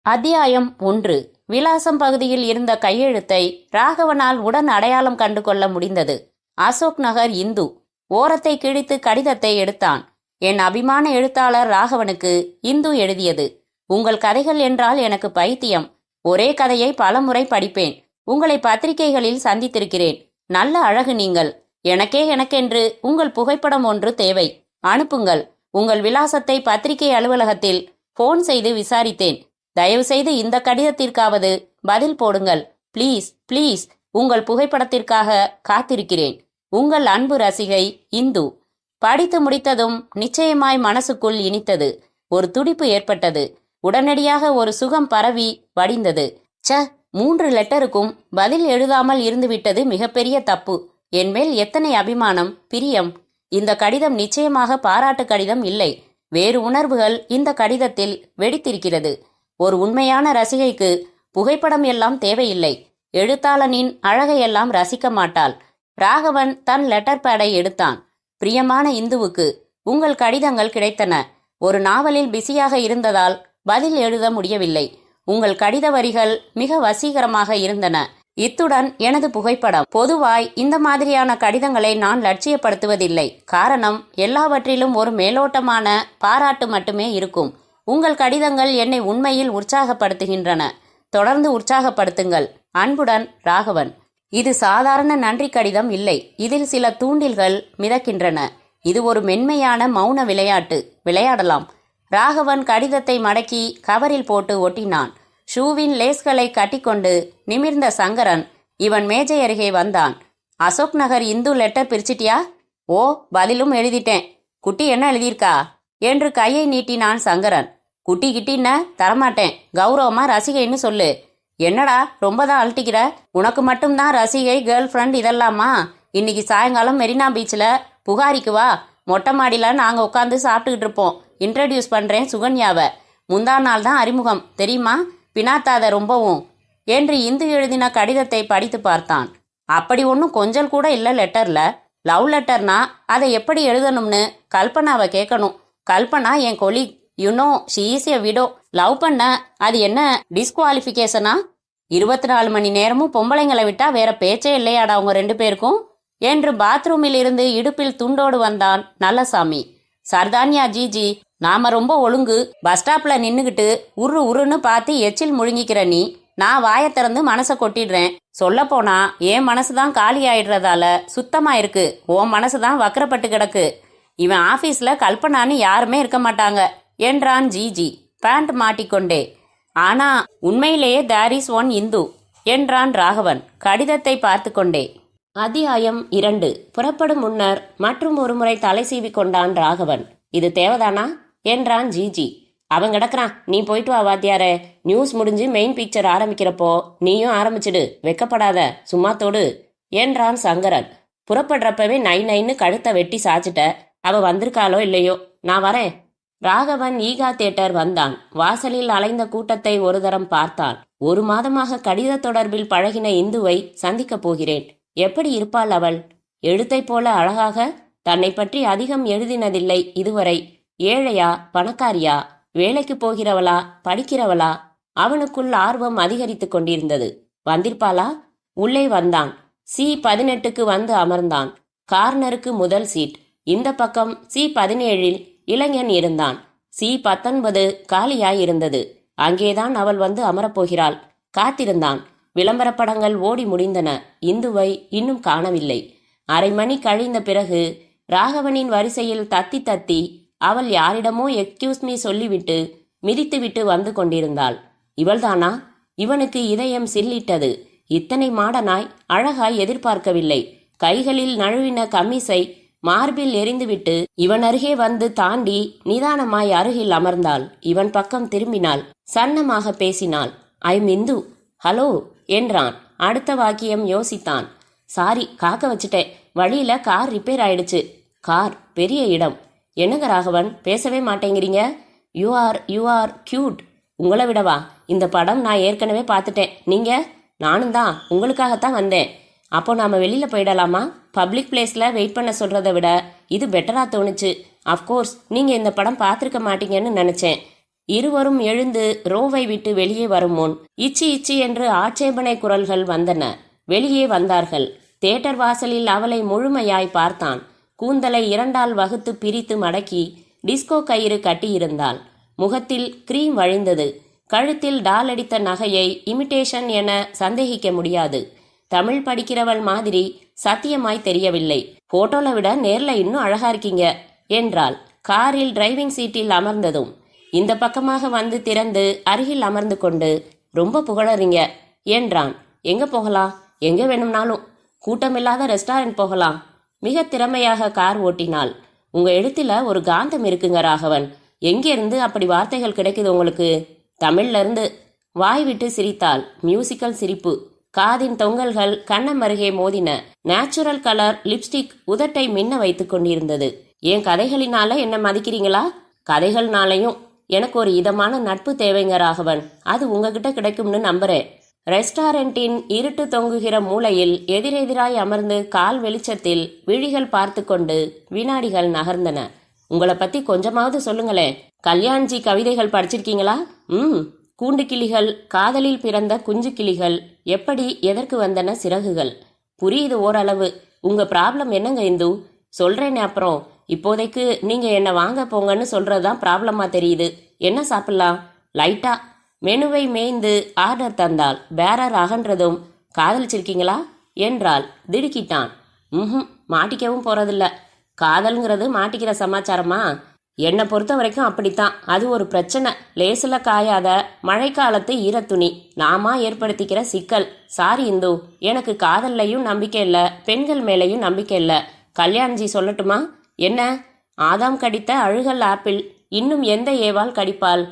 அத்தியாயம் 1. விலாசம் பகுதியில் இருந்த கையெழுத்தை ராகவனால் உடன் அடையாளம் கண்டு கொள்ள முடிந்தது. அசோக் நகர் இந்து. ஓரத்தை கிழித்து கடிதத்தை எடுத்தான். என் அபிமான எழுத்தாளர் ராகவனுக்கு இந்து எழுதியது. உங்கள் கதைகள் என்றால் எனக்கு பைத்தியம். ஒரே கதையை பலமுறை படிப்பேன். உங்களை பத்திரிகைகளில் சந்தித்திருக்கிறேன். நல்ல அழகு நீங்கள். எனக்கென்று உங்கள் புகைப்படம் ஒன்று தேவை. அனுப்புங்கள். உங்கள் விலாசத்தை பத்திரிகை அலுவலகத்தில் போன் செய்து விசாரித்தேன். தயவுசெய்து இந்த கடிதத்திற்காவது பதில் போடுங்கள். Please please. உங்கள் புகைப்படத்திற்காக காத்திருக்கிறேன். உங்கள் அன்பு ரசிகை இந்து. படித்து முடித்ததும் நிச்சயமாய் மனசுக்குள் இனித்தது. ஒரு துடிப்பு ஏற்பட்டது. உடனடியாக ஒரு சுகம் பரவி வடிந்தது. 3 லெட்டருக்கும் பதில் எழுதாமல் இருந்துவிட்டது மிகப்பெரிய தப்பு. என்மேல் எத்தனை அபிமானம், பிரியம். இந்த கடிதம் நிச்சயமாக பாராட்டு கடிதம் இல்லை. வேறு உணர்வுகள் இந்த கடிதத்தில் வெடித்திருக்கிறது. ஒரு உண்மையான ரசிகைக்கு புகைப்படம் எல்லாம் தேவையில்லை. எழுத்தாளனின் அழகையெல்லாம் ரசிக்க மாட்டாள். ராகவன் தன் லெட்டர் பேடை எடுத்தான். பிரியமான இந்துவுக்கு, உங்கள் கடிதங்கள் கிடைத்தன. ஒரு நாவலில் பிஸியாக இருந்ததால் பதில் எழுத முடியவில்லை. உங்கள் கடித வரிகள் மிக வசீகரமாக இருந்தன. இத்துடன் எனது புகைப்படம். பொதுவாய் இந்த மாதிரியான கடிதங்களை நான் லட்சியப்படுத்துவதில்லை. காரணம், எல்லாவற்றிலும் ஒரு மேலோட்டமான பாராட்டு மட்டுமே இருக்கும். உங்கள் கடிதங்கள் என்னை உண்மையில் உற்சாகப்படுத்துகின்றன. தொடர்ந்து உற்சாகப்படுத்துங்கள். அன்புடன் ராகவன். இது சாதாரண நன்றி கடிதம் இல்லை. இதில் சில தூண்டில்கள் மிதக்கின்றன. இது ஒரு மென்மையான மௌன விளையாட்டு. விளையாடலாம். ராகவன் கடிதத்தை மடக்கி கவரில் போட்டு ஒட்டினான். ஷூவின் லேஸ்களை கட்டிக்கொண்டு நிமிர்ந்த சங்கரன் இவன் மேஜை அருகே வந்தான். அசோக் நகர் இந்து லெட்டர் பிரிச்சிட்டியா? ஓ, பதிலும் எழுதிட்டேன். குட்டி என்ன எழுதியிருக்கா என்று கையை நீட்டினான் சங்கரன். குட்டி கிட்டின்ன தரமாட்டேன். கௌரவமா ரசிகைன்னு சொல்லு. என்னடா ரொம்பதான் அழட்டிக்கிற? உனக்கு மட்டும்தான் ரசிகை, கேர்ள் ஃப்ரெண்ட் இதெல்லாமா? இன்னைக்கு சாயங்காலம் மெரினா பீச்சில் புகாரிக்கு வா. மொட்டை மாடியில் நாங்கள் உட்காந்து சாப்பிட்டுக்கிட்டு இருப்போம். இன்ட்ரடியூஸ் பண்ணுறேன் சுகன்யாவை. முந்தா நாள் தான் அறிமுகம், தெரியுமா? பினாத்தாத ரொம்பவும் என்று இந்து எழுதின கடிதத்தை படித்து பார்த்தான். அப்படி ஒன்றும் கொஞ்சம் கூட இல்லை லெட்டரில். லவ் லெட்டர்னா அதை எப்படி எழுதணும்னு கல்பனாவை கேட்கணும். கல்பனா என் colleague. You know she is a widow. Love பண்ண அது என்ன டிஸ்குவாலிஃபிகேஷனா? 24 மணி நேரமும் பொம்பளைங்களை விட்டா வேற பேச்சே இல்லையாடா உங்க 2 பேருக்கும் என்று பாத்ரூமில் இருந்து இடுப்பில் துண்டோடு வந்தான் நல்லசாமி. சர்தான்யா ஜிஜி, நாம ரொம்ப ஒழுங்கு. பஸ் ஸ்டாப்ல நின்னுகிட்டு உருன்னு பார்த்து எச்சில் முழுங்கிக்கிற நீ. நான் வாயை திறந்து மனசை கொட்டிடுறேன். சொல்ல போனா என் மனசுதான் காலி ஆயிடுறதால சுத்தமா இருக்கு. உன் மனசுதான் வக்கரப்பட்டு கிடக்கு. இவன் ஆபீஸ்ல கல்பனான்னு யாருமே இருக்க மாட்டாங்க என்றான் ஜிஜி பேண்ட் மாட்டிக்கொண்டே. ஆனா உண்மையிலேயே தேர் இஸ் ஒன் இந்து என்றான் ராகவன் கடிதத்தை பார்த்து கொண்டே. அத்தியாயம் 2. புறப்படும் முன்னர் மற்றும் ஒரு முறை தலை சீவி கொண்டான் ராகவன். இது தேவதானா என்றான் ஜிஜி. அவன் கிடக்குறான், நீ போயிட்டு வா வாத்தியாரே. நியூஸ் முடிஞ்சு மெயின் பிக்சர் ஆரம்பிக்கிறப்போ நீயும் ஆரம்பிச்சிடு. வெக்கப்படாத, சும்மாத்தோடு என்றான் சங்கரன். புறப்படுறப்பவே நைன்னு கழுத்தை வெட்டி சாச்சிட்ட. அவ வந்திருக்காளோ இல்லையோ, நான் வரேன். ராகவன் ஈகா தியேட்டர் வந்தான். வாசலில் அலைந்த கூட்டத்தை ஒரு தரம் பார்த்தான். 1 மாதமாக கடித தொடர்பில் பழகின இந்துவை சந்திக்கப் போகிறேன். எப்படி இருப்பாள் அவள்? எழுத்தை போல அழகாக? தன்னை பற்றி அதிகம் எழுதினதில்லை இதுவரை. ஏழையா, பணக்காரியா, வேலைக்கு போகிறவளா, படிக்கிறவளா? அவனுக்குள் ஆர்வம் அதிகரித்து கொண்டிருந்தது. வந்திருப்பாளா? உள்ளே வந்தான். C18க்கு வந்து அமர்ந்தான். கார்னருக்கு முதல் சீட். இந்த பக்கம் C17இல் இளைஞன் இருந்தான். C19 காலியாய் இருந்தது. அங்கேதான் அவள் வந்து அமரப்போகிறாள். காத்திருந்தான். விளம்பர படங்கள் ஓடி முடிந்தன. இந்துவை இன்னும் காணவில்லை. அரை மணி கழிந்த பிறகு ராகவனின் வரிசையில் தத்தி தத்தி அவள் யாரிடமோ எக்ஸ்கியூஸ் மீ சொல்லிவிட்டு மிதித்துவிட்டு வந்து கொண்டிருந்தாள். இவள்தானா? இவனுக்கு இதயம் சில்லிட்டது. இத்தனை மாடனாய் அழகாய் எதிர்பார்க்கவில்லை. கைகளில் நழுவின கம்மிசை மார்பில் எரிந்துவிட்டு இவன் அருகே வந்து தாண்டி நிதானமாய் அருகில் அமர்ந்தாள். இவன் பக்கம் திரும்பினாள். சன்னமாக பேசினாள். ஐம் இந்து. ஹலோ என்றான். அடுத்த வாக்கியம் யோசித்தான். சாரி, காக்க வச்சுட்டேன். வழியில கார் ரிப்பேர் ஆயிடுச்சு. கார், பெரிய இடம். என்னங்க ராகவன், பேசவே மாட்டேங்கிறீங்க? You are cute. உங்களை விடவா? இந்த படம் நான் ஏற்கனவே பார்த்துட்டேன். நீங்க? நானும் தான், உங்களுக்காகத்தான் வந்தேன். அப்போ நாம வெளியில போயிடலாமா? பப்ளிக் பிளேஸ்ல வெயிட் பண்ண சொல்றதை விட இது பெட்டரா தோணுச்சு. அஃப்கோர்ஸ் நீங்க இந்த படம் பார்த்துருக்க மாட்டீங்கன்னு நினைச்சேன். இருவரும் எழுந்து ரோவை விட்டு வெளியே வரும் முன் இச்சி இச்சி என்று ஆட்சேபனை குரல்கள் வந்தன. வெளியே வந்தார்கள். தியேட்டர் வாசலில் அவளை முழுமையாய் பார்த்தான். கூந்தலை இரண்டால் வகுத்து பிரித்து மடக்கி டிஸ்கோ கயிறு கட்டியிருந்தாள். முகத்தில் கிரீம் வழிந்தது. கழுத்தில் டால் அடித்த நகையை இமிட்டேஷன் என சந்தேகிக்க முடியாது. தமிழ் படிக்கிறவள் மாதிரி சத்தியமாய் தெரியவில்லை. போட்டோல விட நேர்ல இன்னும் அழகா இருக்கீங்க என்றாள். காரில் டிரைவிங் சீட்டில் அமர்ந்ததும் இந்த பக்கமாக வந்து திறந்து அருகில் அமர்ந்து கொண்டு ரொம்ப புகழறீங்க என்றான். எங்க போகலாம்? எங்க வேணும்னாலும். கூட்டமில்லாத ரெஸ்டாரண்ட் போகலாம். மிக திறமையாக கார் ஓட்டினாள். உங்க எழுத்துல ஒரு காந்தம் இருக்குங்க ராகவன். எங்கிருந்து அப்படி வார்த்தைகள் கிடைக்குது உங்களுக்கு? தமிழ்ல இருந்து. வாய் விட்டு சிரித்தாள். மியூசிக்கல் சிரிப்பு. காதின் தொங்கல்கள் கண்ணம் அருகே மோதின. நேச்சுரல் கலர் லிப்ஸ்டிக் உதட்டை மின்ன வைத்து கொண்டிருந்தது. என் கதைகளினால என்ன மதிக்கிறீங்களா? கதைகள்னாலையும். எனக்கு ஒரு இதமான நட்பு தேவைங்க ராகவன். அது உங்ககிட்ட கிடைக்கும்னு நம்புறேன். ரெஸ்டாரண்டின் இருட்டு தொங்குகிற மூலையில் எதிரெதிராய் அமர்ந்து கால் வெளிச்சத்தில் விழிகள் பார்த்து கொண்டு வினாடிகள் நகர்ந்தன. உங்களை பத்தி கொஞ்சமாவது சொல்லுங்களேன். கல்யாண்ஜி கவிதைகள் படிச்சிருக்கீங்களா? கூண்டு கிளிகள், காதலில் பிறந்த குஞ்சு கிளிகள், எப்படி எதற்கு வந்தன சிறகுகள். புரியுது ஓரளவு. உங்க ப்ராப்ளம் என்னங்க இந்து? சொல்றேனே அப்புறம். இப்போதைக்கு நீங்க என்ன வாங்க போங்கன்னு சொல்றதுதான் ப்ராப்ளமா தெரியுது. என்ன சாப்பிடலாம்? லைட்டா. மெனுவை மேய்ந்து ஆர்டர் தந்தாள். பேரர் அகன்றதும் காதலிச்சிருக்கீங்களா என்றாள். திடுக்கிட்டான். மாட்டிக்கவும் போறதில்ல. காதல்ங்கிறது மாட்டிக்கிற சமாச்சாரமா? என்னை பொறுத்த வரைக்கும் அப்படித்தான். அது ஒரு பிரச்சனை. லேசில் காயாத மழைக்காலத்து ஈரத்துணி. நாமா ஏற்படுத்திக்கிற சிக்கல். சாரி இந்து, எனக்கு காதல்லையும் நம்பிக்கை இல்லை, பெண்கள் மேலேயும் நம்பிக்கை இல்லை. கல்யாண்ஜி சொல்லட்டுமா? என்ன? ஆதாம் கடித்த அழுகல் ஆப்பிள் இன்னும் எந்த ஏவால் கடிப்பாள்?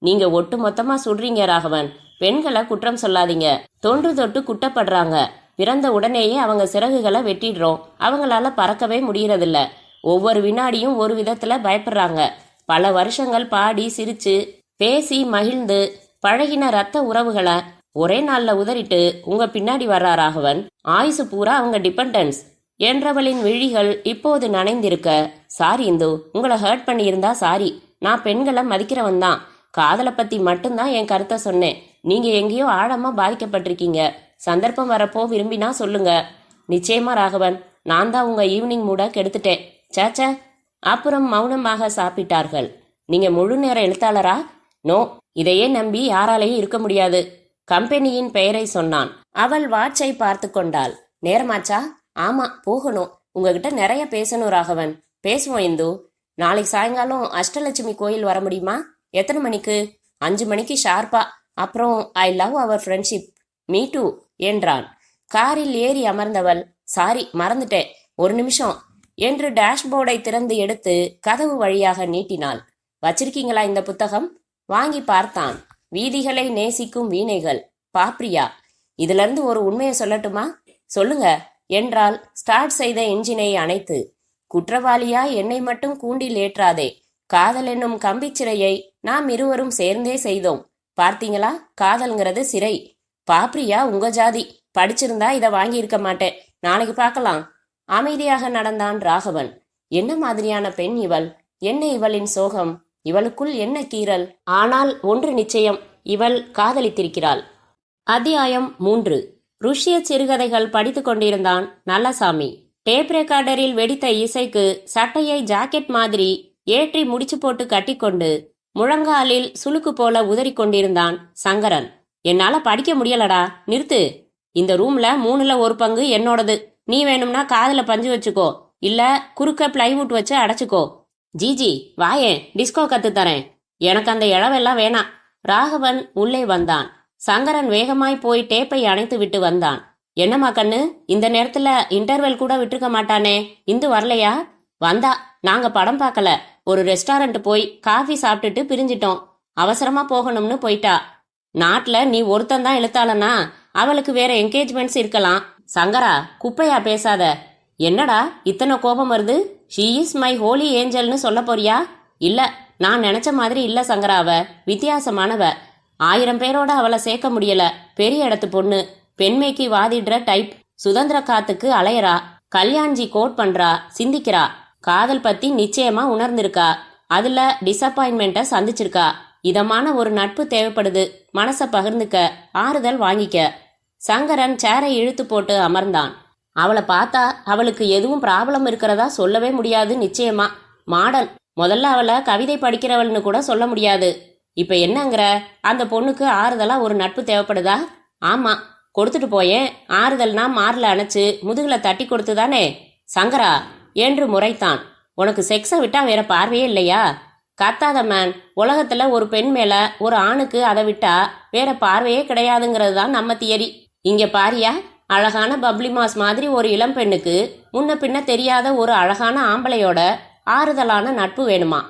நீங்க ஒட்டு மொத்தமா சுடுறீங்க ராகவன். பெண்களை குற்றம் சொல்லாதீங்க. தொன்று தொட்டு குட்டப்படுறாங்க. பிறந்த உடனேயே அவங்க சிறகுகளை வெட்டிடுறோம். அவங்களால பறக்கவே முடியறதில்ல. ஒவ்வொரு வினாடியும் ஒரு விதத்துல பயப்படுறாங்க. பல வருஷங்கள் பாடி சிரிச்சு பேசி மகிழ்ந்து பழகின ரத்த உறவுகளை ஒரே நாள்ல உதறிட்டு உங்க பின்னாடி வர்றா ராகவன். ஆயுசு பூரா அவங்க டிபெண்டன்ஸ் என்றவளின் விழிகள் இப்போது நனைந்திருக்க. சாரி இந்து, உங்களை ஹர்ட் பண்ணியிருந்தா சாரி. நான் பெண்களை மதிக்கிறவன் தான். காதலை பத்தி மட்டும்தான் என் கருத்தை சொன்னேன். நீங்க எங்கேயோ ஆழமா பாதிக்கப்பட்டிருக்கீங்க. சந்தர்ப்பம் வரப்போ விரும்பினா சொல்லுங்க. நிச்சயமா ராகவன். நான் தான் உங்க ஈவினிங் மூட கெடுத்துட்டேன். சேச்ச. அப்புறம் மௌனமாக சாப்பிட்டார்கள். நீங்க முழு நேர எழுத்தாளரா? நோ, இதையே நம்பி யாராலையும் இருக்க முடியாது. கம்பெனியின் பெயரை சொன்னான். அவள் வாட்சை பார்த்து கொண்டாள். நேரமாச்சா? ஆமா, போகணும். உங்ககிட்ட நிறைய பேசணும் ராகவன். பேசுவோம் இந்து. நாளைக்கு சாயங்காலம் அஷ்டலட்சுமி கோயில் வர முடியுமா? எத்தனை மணிக்கு? 5 மணிக்கு ஷார்ப்பா. அப்புறம் I love our friendship. Me too என்றான். காரில் ஏறி அமர்ந்தவள், சாரி மறந்துட்டேன், ஒரு நிமிஷம் என்று டேஷ்போர்டை திறந்து எடுத்து கதவு வழியாக நீட்டினாள். வச்சிருக்கீங்களா இந்த புத்தகம்? வாங்கி பார்த்தான். வீதிகளை நேசிக்கும் வீணைகள், பாப்ரியா. இதுல இருந்து ஒரு உண்மையை சொல்லட்டுமா? சொல்லுங்க என்றால் ஸ்டார்ட் செய்த என்ஜினை அணைத்து. குற்றவாளியா என்னை மட்டும் கூண்டில் ஏற்றாதே. காதல் என்னும் கம்பிச்சிறையை நாம் இருவரும் சேர்ந்தே செய்தோம். பார்த்தீங்களா? காதல்ங்கிறது சிறை. பாப்ரியா உங்க ஜாதி. படிச்சிருந்தா இதை வாங்கி இருக்க மாட்டேன். நாளைக்கு பார்க்கலாம். அமைதியாக நடந்தான் ராகவன். என்ன மாதிரியான பெண் இவள்? என்ன இவளின் சோகம்? இவளுக்குள் என்ன கீறல்? ஆனால் ஒன்று நிச்சயம், இவள் காதலித்திருக்கிறாள். அத்தியாயம் 3. ருஷ்ய சிறுகதைகள் படித்து கொண்டிருந்தான் நல்லசாமி. டேப் ரெக்கார்டரில் வெடித்த இசைக்கு சட்டையை ஜாக்கெட் மாதிரி ஏற்றி முடிச்சு போட்டு கட்டிக்கொண்டு முழங்காலில் சுளுக்கு போல உதறி கொண்டிருந்தான் சங்கரன். என்னால படிக்க முடியலடா, நிறுத்து. இந்த ரூம்ல 3ல் 1 பங்கு என்னோடது. நீ வேணும்னா காதுல பஞ்சு வச்சுக்கோ, இல்ல குறுக்க பிளைவுட் வச்சு அடைச்சுக்கோ. ஜிஜி வாயேன், டிஸ்கோ கத்து தரேன். எனக்கு அந்த இழவெல்லாம் வேணாம். ராகவன் உள்ளே வந்தான். சங்கரன் வேகமாய் போய் டேப்பை அணைத்து விட்டு வந்தான். என்னம்மா கண்ணு, இந்த நேரத்துல இன்டர்வெல் கூட விட்டுருக்க மாட்டானே. இந்து வரலையா? வந்தா. நாங்க படம் பார்க்கல, ஒரு ரெஸ்டாரண்ட் போய் காஃபி சாப்பிட்டுட்டு பிரிஞ்சிட்டோம். அவசரமா போகணும்னு போயிட்டா. நாட்டுல நீ ஒருத்தந்தான் எழுத்தாளனா? அவளுக்கு வேற என்கேஜ்மெண்ட்ஸ் இருக்கலாம். சங்கரா, குப்பையா பேசாத. என்னடா இத்தனை கோபம் வருது? ஷீ இஸ் மை ஹோலி ஏஞ்சல்னு சொல்ல போறியா? இல்ல, நான் நினைச்ச மாதிரி இல்ல சங்கராவ. வித்தியாசமானவ. 1000 பேரோட அவளை சேர்க்க முடியல. பெரிய இடத்து பொண்ணு. பெண்மைக்கு வாதிடுற டைப். சுதந்திர காத்துக்கு அலையறா. கல்யாண்ஜி கோட் பண்றா, சிந்திக்கிறா. காதல் பத்தி நிச்சயமா உணர்ந்திருக்கா. அதுல டிசப்பாயின்மெண்ட்டை சந்திச்சிருக்கா. இதமான ஒரு நட்பு தேவைப்படுது. மனசை பகிர்ந்துக்க, ஆறுதல் வாங்கிக்க. சங்கரன் சேரை இழுத்து போட்டு அமர்ந்தான். அவளை பார்த்தா அவளுக்கு எதுவும் ப்ராப்ளம் இருக்கிறதா சொல்லவே முடியாது. நிச்சயமா மாடல். முதல்ல அவளை கவிதை படிக்கிறவள்னு கூட சொல்ல முடியாது. இப்ப என்னங்கிற? அந்த பொண்ணுக்கு ஆறுதலா ஒரு நட்பு தேவைப்படுதா? ஆமா, கொடுத்துட்டு போயேன். ஆறுதல்னா மார்ல அணைச்சு முதுகுல தட்டி கொடுத்துதானே. சங்கரா என்று முறைத்தான். உனக்கு செக்ஸை விட்டா வேற பார்வையே இல்லையா? கத்தாத மேன். உலகத்துல ஒரு பெண் மேல ஒரு ஆணுக்கு அதை விட்டா வேற பார்வையே கிடையாதுங்கிறது தான் நம்ம தியரி. இங்க பாரியா, அழகான பப்ளி மாஸ் மாதிரி ஒரு இளம் பெண்ணுக்கு முன்ன பின்ன தெரியாத ஒரு அழகான ஆம்பளையோட ஆறுதலான நட்பு வேணுமா?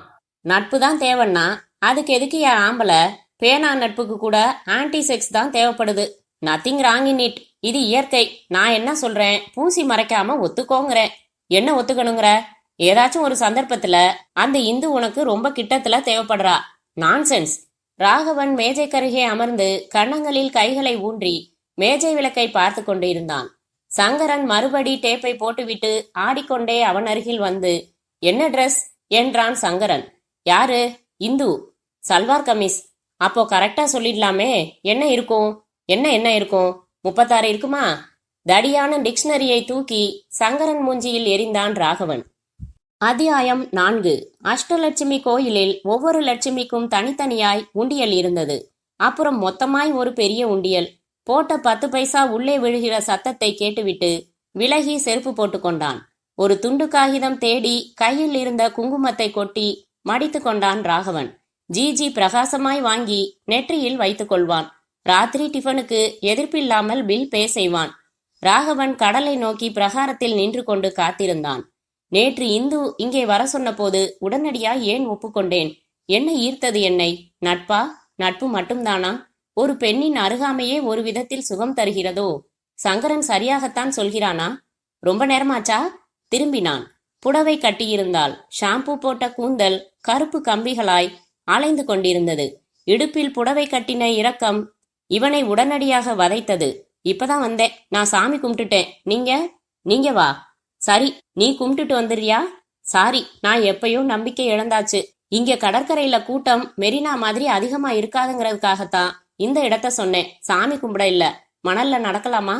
நட்பு தான் தேவைன்னா அதுக்கு எதுக்கு என் ஆம்பளை? பேனா நட்புக்கு கூட ஆன்டி செக்ஸ் தான் தேவைப்படுது. Nothing wrong in it. இது இயற்கை. நான் என்ன சொல்றேன், பூசி மறைக்காம ஒத்துக்கோங்கிறேன். என்ன ஒத்துக்கணுங்கிற? ஏதாச்சும் ஒரு சந்தர்ப்பத்துல அந்த இந்து உனக்கு ரொம்ப கிட்டத்துல தேவைப்படுறா. நான்சென்ஸ். ராகவன் மேஜைக்கருகே அமர்ந்து கன்னங்களில் கைகளை ஊன்றி மேஜை விளக்கை பார்த்து கொண்டு இருந்தான். சங்கரன் மறுபடி டேப்பை போட்டுவிட்டு ஆடிக்கொண்டே அவன் அருகில் வந்து, என்ன ட்ரெஸ் என்றான் சங்கரன். யாரு? இந்து. சல்வார் கமிஸ். அப்போ கரெக்டா சொல்லிடலாமே. என்ன இருக்கும்? என்ன இருக்கும்? 36 இருக்குமா? தடியான டிக்ஷனரியை தூக்கி சங்கரன் மூஞ்சியில் எறிந்தான் ராகவன். அத்தியாயம் 4. அஷ்டலட்சுமி கோயிலில் ஒவ்வொரு லட்சுமிக்கும் தனித்தனியாய் உண்டியல் இருந்தது. அப்புறம் மொத்தமாய் ஒரு பெரிய உண்டியல். போட்ட 10 பைசா உள்ளே விழுகிற சத்தத்தை கேட்டுவிட்டு விலகி செருப்பு போட்டு கொண்டான். ஒரு துண்டு காகிதம் தேடி கையில் இருந்த குங்குமத்தை கொட்டி மடித்து கொண்டான் ராகவன். ஜிஜி பிரகாசமாய் வாங்கி நெற்றியில் வைத்துக் கொள்வான். ராத்திரி டிஃபனுக்கு எதிர்ப்பில்லாமல் பில் பே செய்வான். ராகவன் கடலை நோக்கி பிரகாரத்தில் நின்று கொண்டு காத்திருந்தான். நேற்று இந்து இங்கே வர சொன்ன போது உடனடியாய் ஏன் ஒப்புக்கொண்டேன்? என்ன ஈர்த்தது என்னை? நட்பா? நட்பு மட்டும்தானா? ஒரு பெண்ணின் அருகாமையே ஒரு விதத்தில் சுகம் தருகிறதோ? சங்கரன் சரியாகத்தான் சொல்கிறானா? ரொம்ப நேரமாச்சா? திரும்பினான். புடவை கட்டியிருந்தாள். ஷாம்பு போட்ட கூந்தல் கருப்பு கம்பிகளாய் அலைந்து கொண்டிருந்தது. இடுப்பில் புடவை கட்டின இரக்கம் இவனை உடனடியாக வதைத்தது. இப்பதான் வந்தேன். நான் சாமி கும்பிட்டுட்டேன். நீங்க வா. சரி, நீ கும்பிட்டுட்டு வந்துடுறியா? சாரி, நான் எப்பயும் நம்பிக்கை இழந்தாச்சு. இங்க கடற்கரையில கூட்டம் மெரினா மாதிரி அதிகமா இருக்காதுங்கிறதுக்காகத்தான் இந்த இடத்த சொன்னேன். சாமி கும்பிட இல்ல. மணல்ல நடக்கலாமா?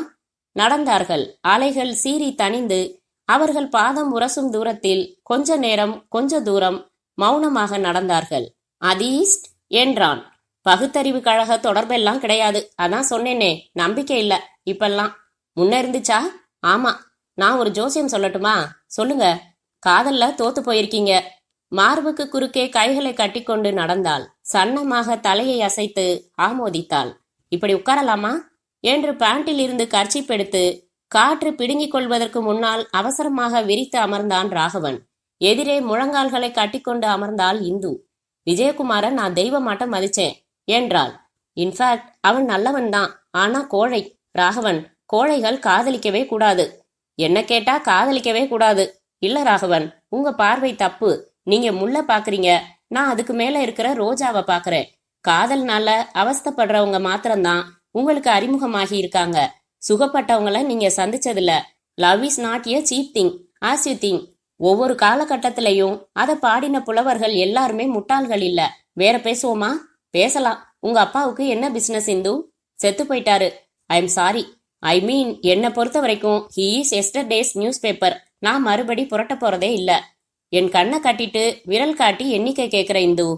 நடந்தார்கள். அலைகள் சீறி தணிந்து அவர்கள் பாதம் உரசும் தூரத்தில் கொஞ்ச நேரம் கொஞ்ச தூரம் மௌனமாக நடந்தார்கள். அதீஸ்ட் என்றான். பகுத்தறிவு கழக தொடர்பெல்லாம் கிடையாது. அதான் சொன்னேனே, நம்பிக்கை இல்ல இப்பெல்லாம். முன்ன இருந்துச்சா? ஆமா. நான் ஒரு ஜோசியம் சொல்லட்டுமா? சொல்லுங்க. காதல்ல தோத்து போயிருக்கீங்க. மார்புக்கு குறுக்கே கைகளை கட்டிக்கொண்டு நடந்தாள். சன்னமாக தலையை அசைத்து ஆமோதித்தாள். இப்படி உட்காரலாமா என்று பேண்டில் இருந்து கர்ச்சீப் எடுத்து காற்று பிடுங்கிக் கொள்வதற்கு முன்னால் அவசரமாக விரித்து அமர்ந்தான் ராகவன். எதிரே முழங்கால்களை கட்டிக்கொண்டு அமர்ந்தாள் இந்து. விஜயகுமார நான் தெய்வமாட்டம் மதிச்சேன் என்றாள். இன்ஃபேக்ட் அவன் நல்லவன் தான். ஆனா கோழை. ராகவன், கோழைகள் காதலிக்கவே கூடாது. என்ன கேட்டா காதலிக்கவே கூடாது. இல்ல ராகவன், உங்க பார்வை தப்பு. நீங்க முள்ள பாக்குறீங்க, நான் அதுக்கு மேல இருக்கிற ரோஜாவை பாக்குறேன். காதல்னால அவஸ்தப்படுறவங்க மாத்திரம்தான் உங்களுக்கு அறிமுகமாகி இருக்காங்க. சுகப்பட்டவங்கள நீங்க சந்திச்சதில்ல. Love is not a cheap thing as you think. ஒவ்வொரு காலகட்டத்திலையும் அதை பாடின புலவர்கள் எல்லாருமே முட்டாள்கள் இல்ல. வேற பேசுவோமா? பேசலாம். உங்க அப்பாவுக்கு என்ன பிசினஸ் இந்து? செத்து போயிட்டாரு. I am sorry. ஐ மீன், என்னை பொறுத்த வரைக்கும் he is yesterday's news paper. நான் மறுபடி புரட்ட போறதே இல்ல. என் கண்ணை கட்டிட்டு விரல் காட்டி எண்ணிக்கை கேட்கிற இந்து.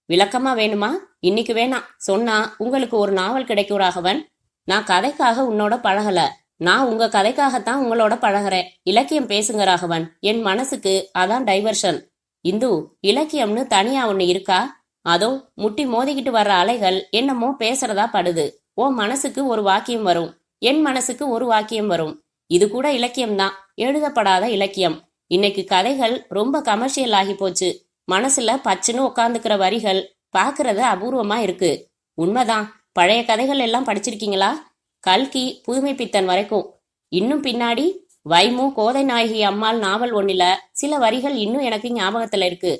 விளக்கமா வேணுமா? இன்னைக்கு வேணாம். சொன்னா உங்களுக்கு ஒரு நாவல் கிடைக்கும் ராகவன். நான் கதைக்காக உன்னோட பழகல. நான் உங்க கதைக்காகத்தான் உங்களோட பழகிறேன். இலக்கியம் பேசுங்க ராகவன். என் மனசுக்கு அதான் டைவர்ஷன். இந்து, இலக்கியம்னு தனியா ஒண்ணு இருக்கா? அதோ முட்டி மோதிக்கிட்டு வர்ற அலைகள் என்னமோ பேசுறதா படுது. உன் மனசுக்கு ஒரு வாக்கியம் வரும், என் மனசுக்கு ஒரு வாக்கியம் வரும். இது கூட இலக்கியம்தான், எழுதப்படாத இலக்கியம். இன்னைக்கு கதைகள் ரொம்ப கமர்ஷியல் ஆகி போச்சு. மனசுல பச்சுன்னு உட்காந்துக்கிற வரிகள் பாக்குறது அபூர்வமா இருக்கு. உண்மைதான். பழைய கதைகள் எல்லாம் படிச்சிருக்கீங்களா? கல்கி புதுமை பித்தன் வரைக்கும். இன்னும் பின்னாடி வைமு கோதை நாயகி அம்மாள் நாவல் ஒன்னில சில வரிகள் இன்னும் எனக்கு ஞாபகத்துல இருக்கு.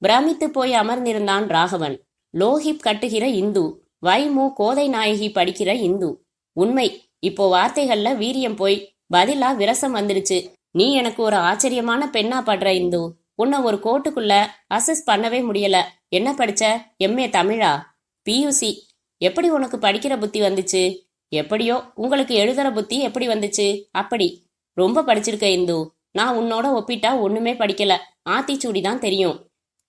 பிரமித்து போய் அமர்ந்திருந்தான் ராகவன். லோஹிப் கட்டுகிற இந்து, வைமு கோதை நாயகி படிக்கிற இந்து. உண்மை. இப்போ வார்த்தைகள்ல வீரியம் போய் பதிலா விரசம் வந்துருச்சு. நீ எனக்கு ஒரு ஆச்சரியமான பெண்ணா படுற இந்து. உன்னை ஒரு கோட்டுக்குள்ள அசஸ் பண்ணவே முடியல. என்ன படிச்ச? எம்ஏ தமிழா? பியூசி. எப்படி உனக்கு படிக்கிற புத்தி வந்துச்சு? எப்படியோ உங்களுக்கு எழுதுற புத்தி எப்படி வந்துச்சு? அப்படி. ரொம்ப படிச்சிருக்க இந்து. நான் உன்னோட ஒப்பிட்டா ஒண்ணுமே படிக்கல. ஆத்திச்சூடி தான் தெரியும்.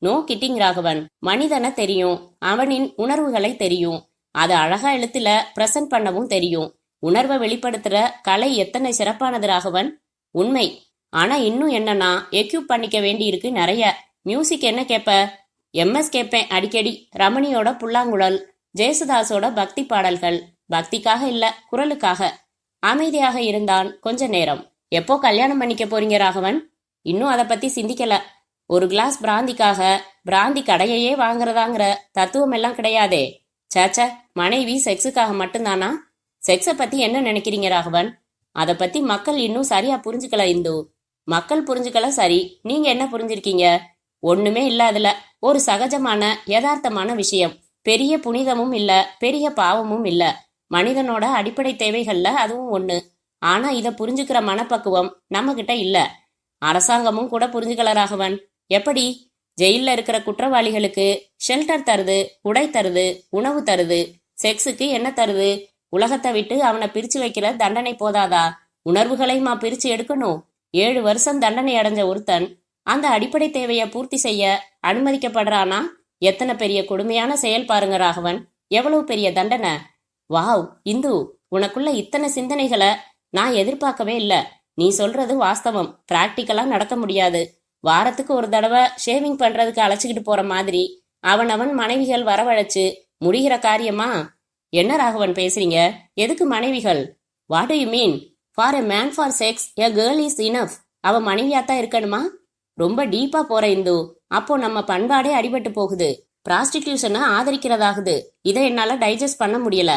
No kidding Raghavan. மனிதனை தெரியும், அவனின் உணர்வுகளை தெரியும், அதை அழகா எழுத்துல பிரசன்ட் பண்ணவும் தெரியும். உணர்வை வெளிப்படுத்துற கலை எத்தனை சிறப்பானது ராகவன். உண்மை. ஆனா இன்னும் என்னன்னா எக்யூப் பண்ணிக்க வேண்டி இருக்கு நிறைய. மியூசிக் என்ன கேப்ப? எம்எஸ் கேட்பேன் அடிக்கடி. ரமணியோட புல்லாங்குழல், ஜேசுதாஸோட பக்தி பாடல்கள். பக்திக்காக இல்ல, குரலுக்காக. அமைதியாக இருந்தான் கொஞ்ச நேரம். எப்போ கல்யாணம் பண்ணிக்க போறீங்க ராகவன்? இன்னும் அதை பத்தி சிந்திக்கல. ஒரு கிளாஸ் பிராந்திக்காக பிராந்தி கடையையே வாங்குறதாங்கிற தத்துவம் எல்லாம் கிடையாதே. சேச்ச, மனைவி செக்ஸுக்காக மட்டும்தானா? செக்ஸை பத்தி என்ன நினைக்கிறீங்க ராகவன்? அதை பத்தி மக்கள் இன்னும் சரியா புரிஞ்சுக்கல இந்து. மக்கள் புரிஞ்சுக்கல சரி, நீங்க என்ன புரிஞ்சிருக்கீங்க? ஒண்ணுமே இல்ல அதுல. ஒரு சகஜமான யதார்த்தமான விஷயம். பெரிய புனிதமும் இல்ல, பெரிய பாவமும் இல்ல. மனிதனோட அடிப்படை தேவைகள்ல அதுவும் ஒண்ணு. ஆனா இத புரிஞ்சுக்கிற மனப்பக்குவம் நம்ம கிட்ட இல்ல. அரசாங்கமும் கூட புரிஞ்சுக்கல ராகவன். எப்படி? ஜெயில இருக்கிற குற்றவாளிகளுக்கு ஷெல்டர் தருது, உடை தருது, உணவு தருது. செக்ஸுக்கு என்ன தருது? உலகத்தை விட்டு அவனை பிரிச்சு வைக்கிற தண்டனை போதாதா? உணர்வுகளையுமா பிரிச்சு எடுக்கணும்? 7 வருஷம் தண்டனை அடைஞ்ச ஒருத்தன் அந்த அடிப்படை தேவையை பூர்த்தி செய்ய அனுமதிக்கப்படுறானா? எத்தனை பெரிய கொடுமையான செயல் பாருங்க ராகவன். எவ்வளவு பெரிய தண்டனை. வாவ் இந்து, உனக்குள்ள இத்தனை சிந்தனைகளை நான் எதிர்பார்க்கவே இல்ல. நீ சொல்றது வாஸ்தவம். பிராக்டிக்கலா நடக்க முடியாது. வாரத்துக்கு ஒரு தடவை ஷேவிங் பண்றதுக்கு அழைச்சிக்கிட்டு போற மாதிரி அவன் மனைவிகள் வரவழைச்சு முடிகிற காரியமா? என்ன ராகவன் பேசுறீங்க? எதுக்கு மனைவிகள்? What do you mean? For a man for sex a girl is enough. அவ மனைவியாத்தான் இருக்கணுமா? ரொம்ப டீப்பா போற இந்து. அப்போ நம்ம பண்பாடே அடிபட்டு போகுது. பிராஸ்டிடியூஷனை ஆதரிக்கிறதாகுது. இதை என்னால டைஜஸ்ட் பண்ண முடியல.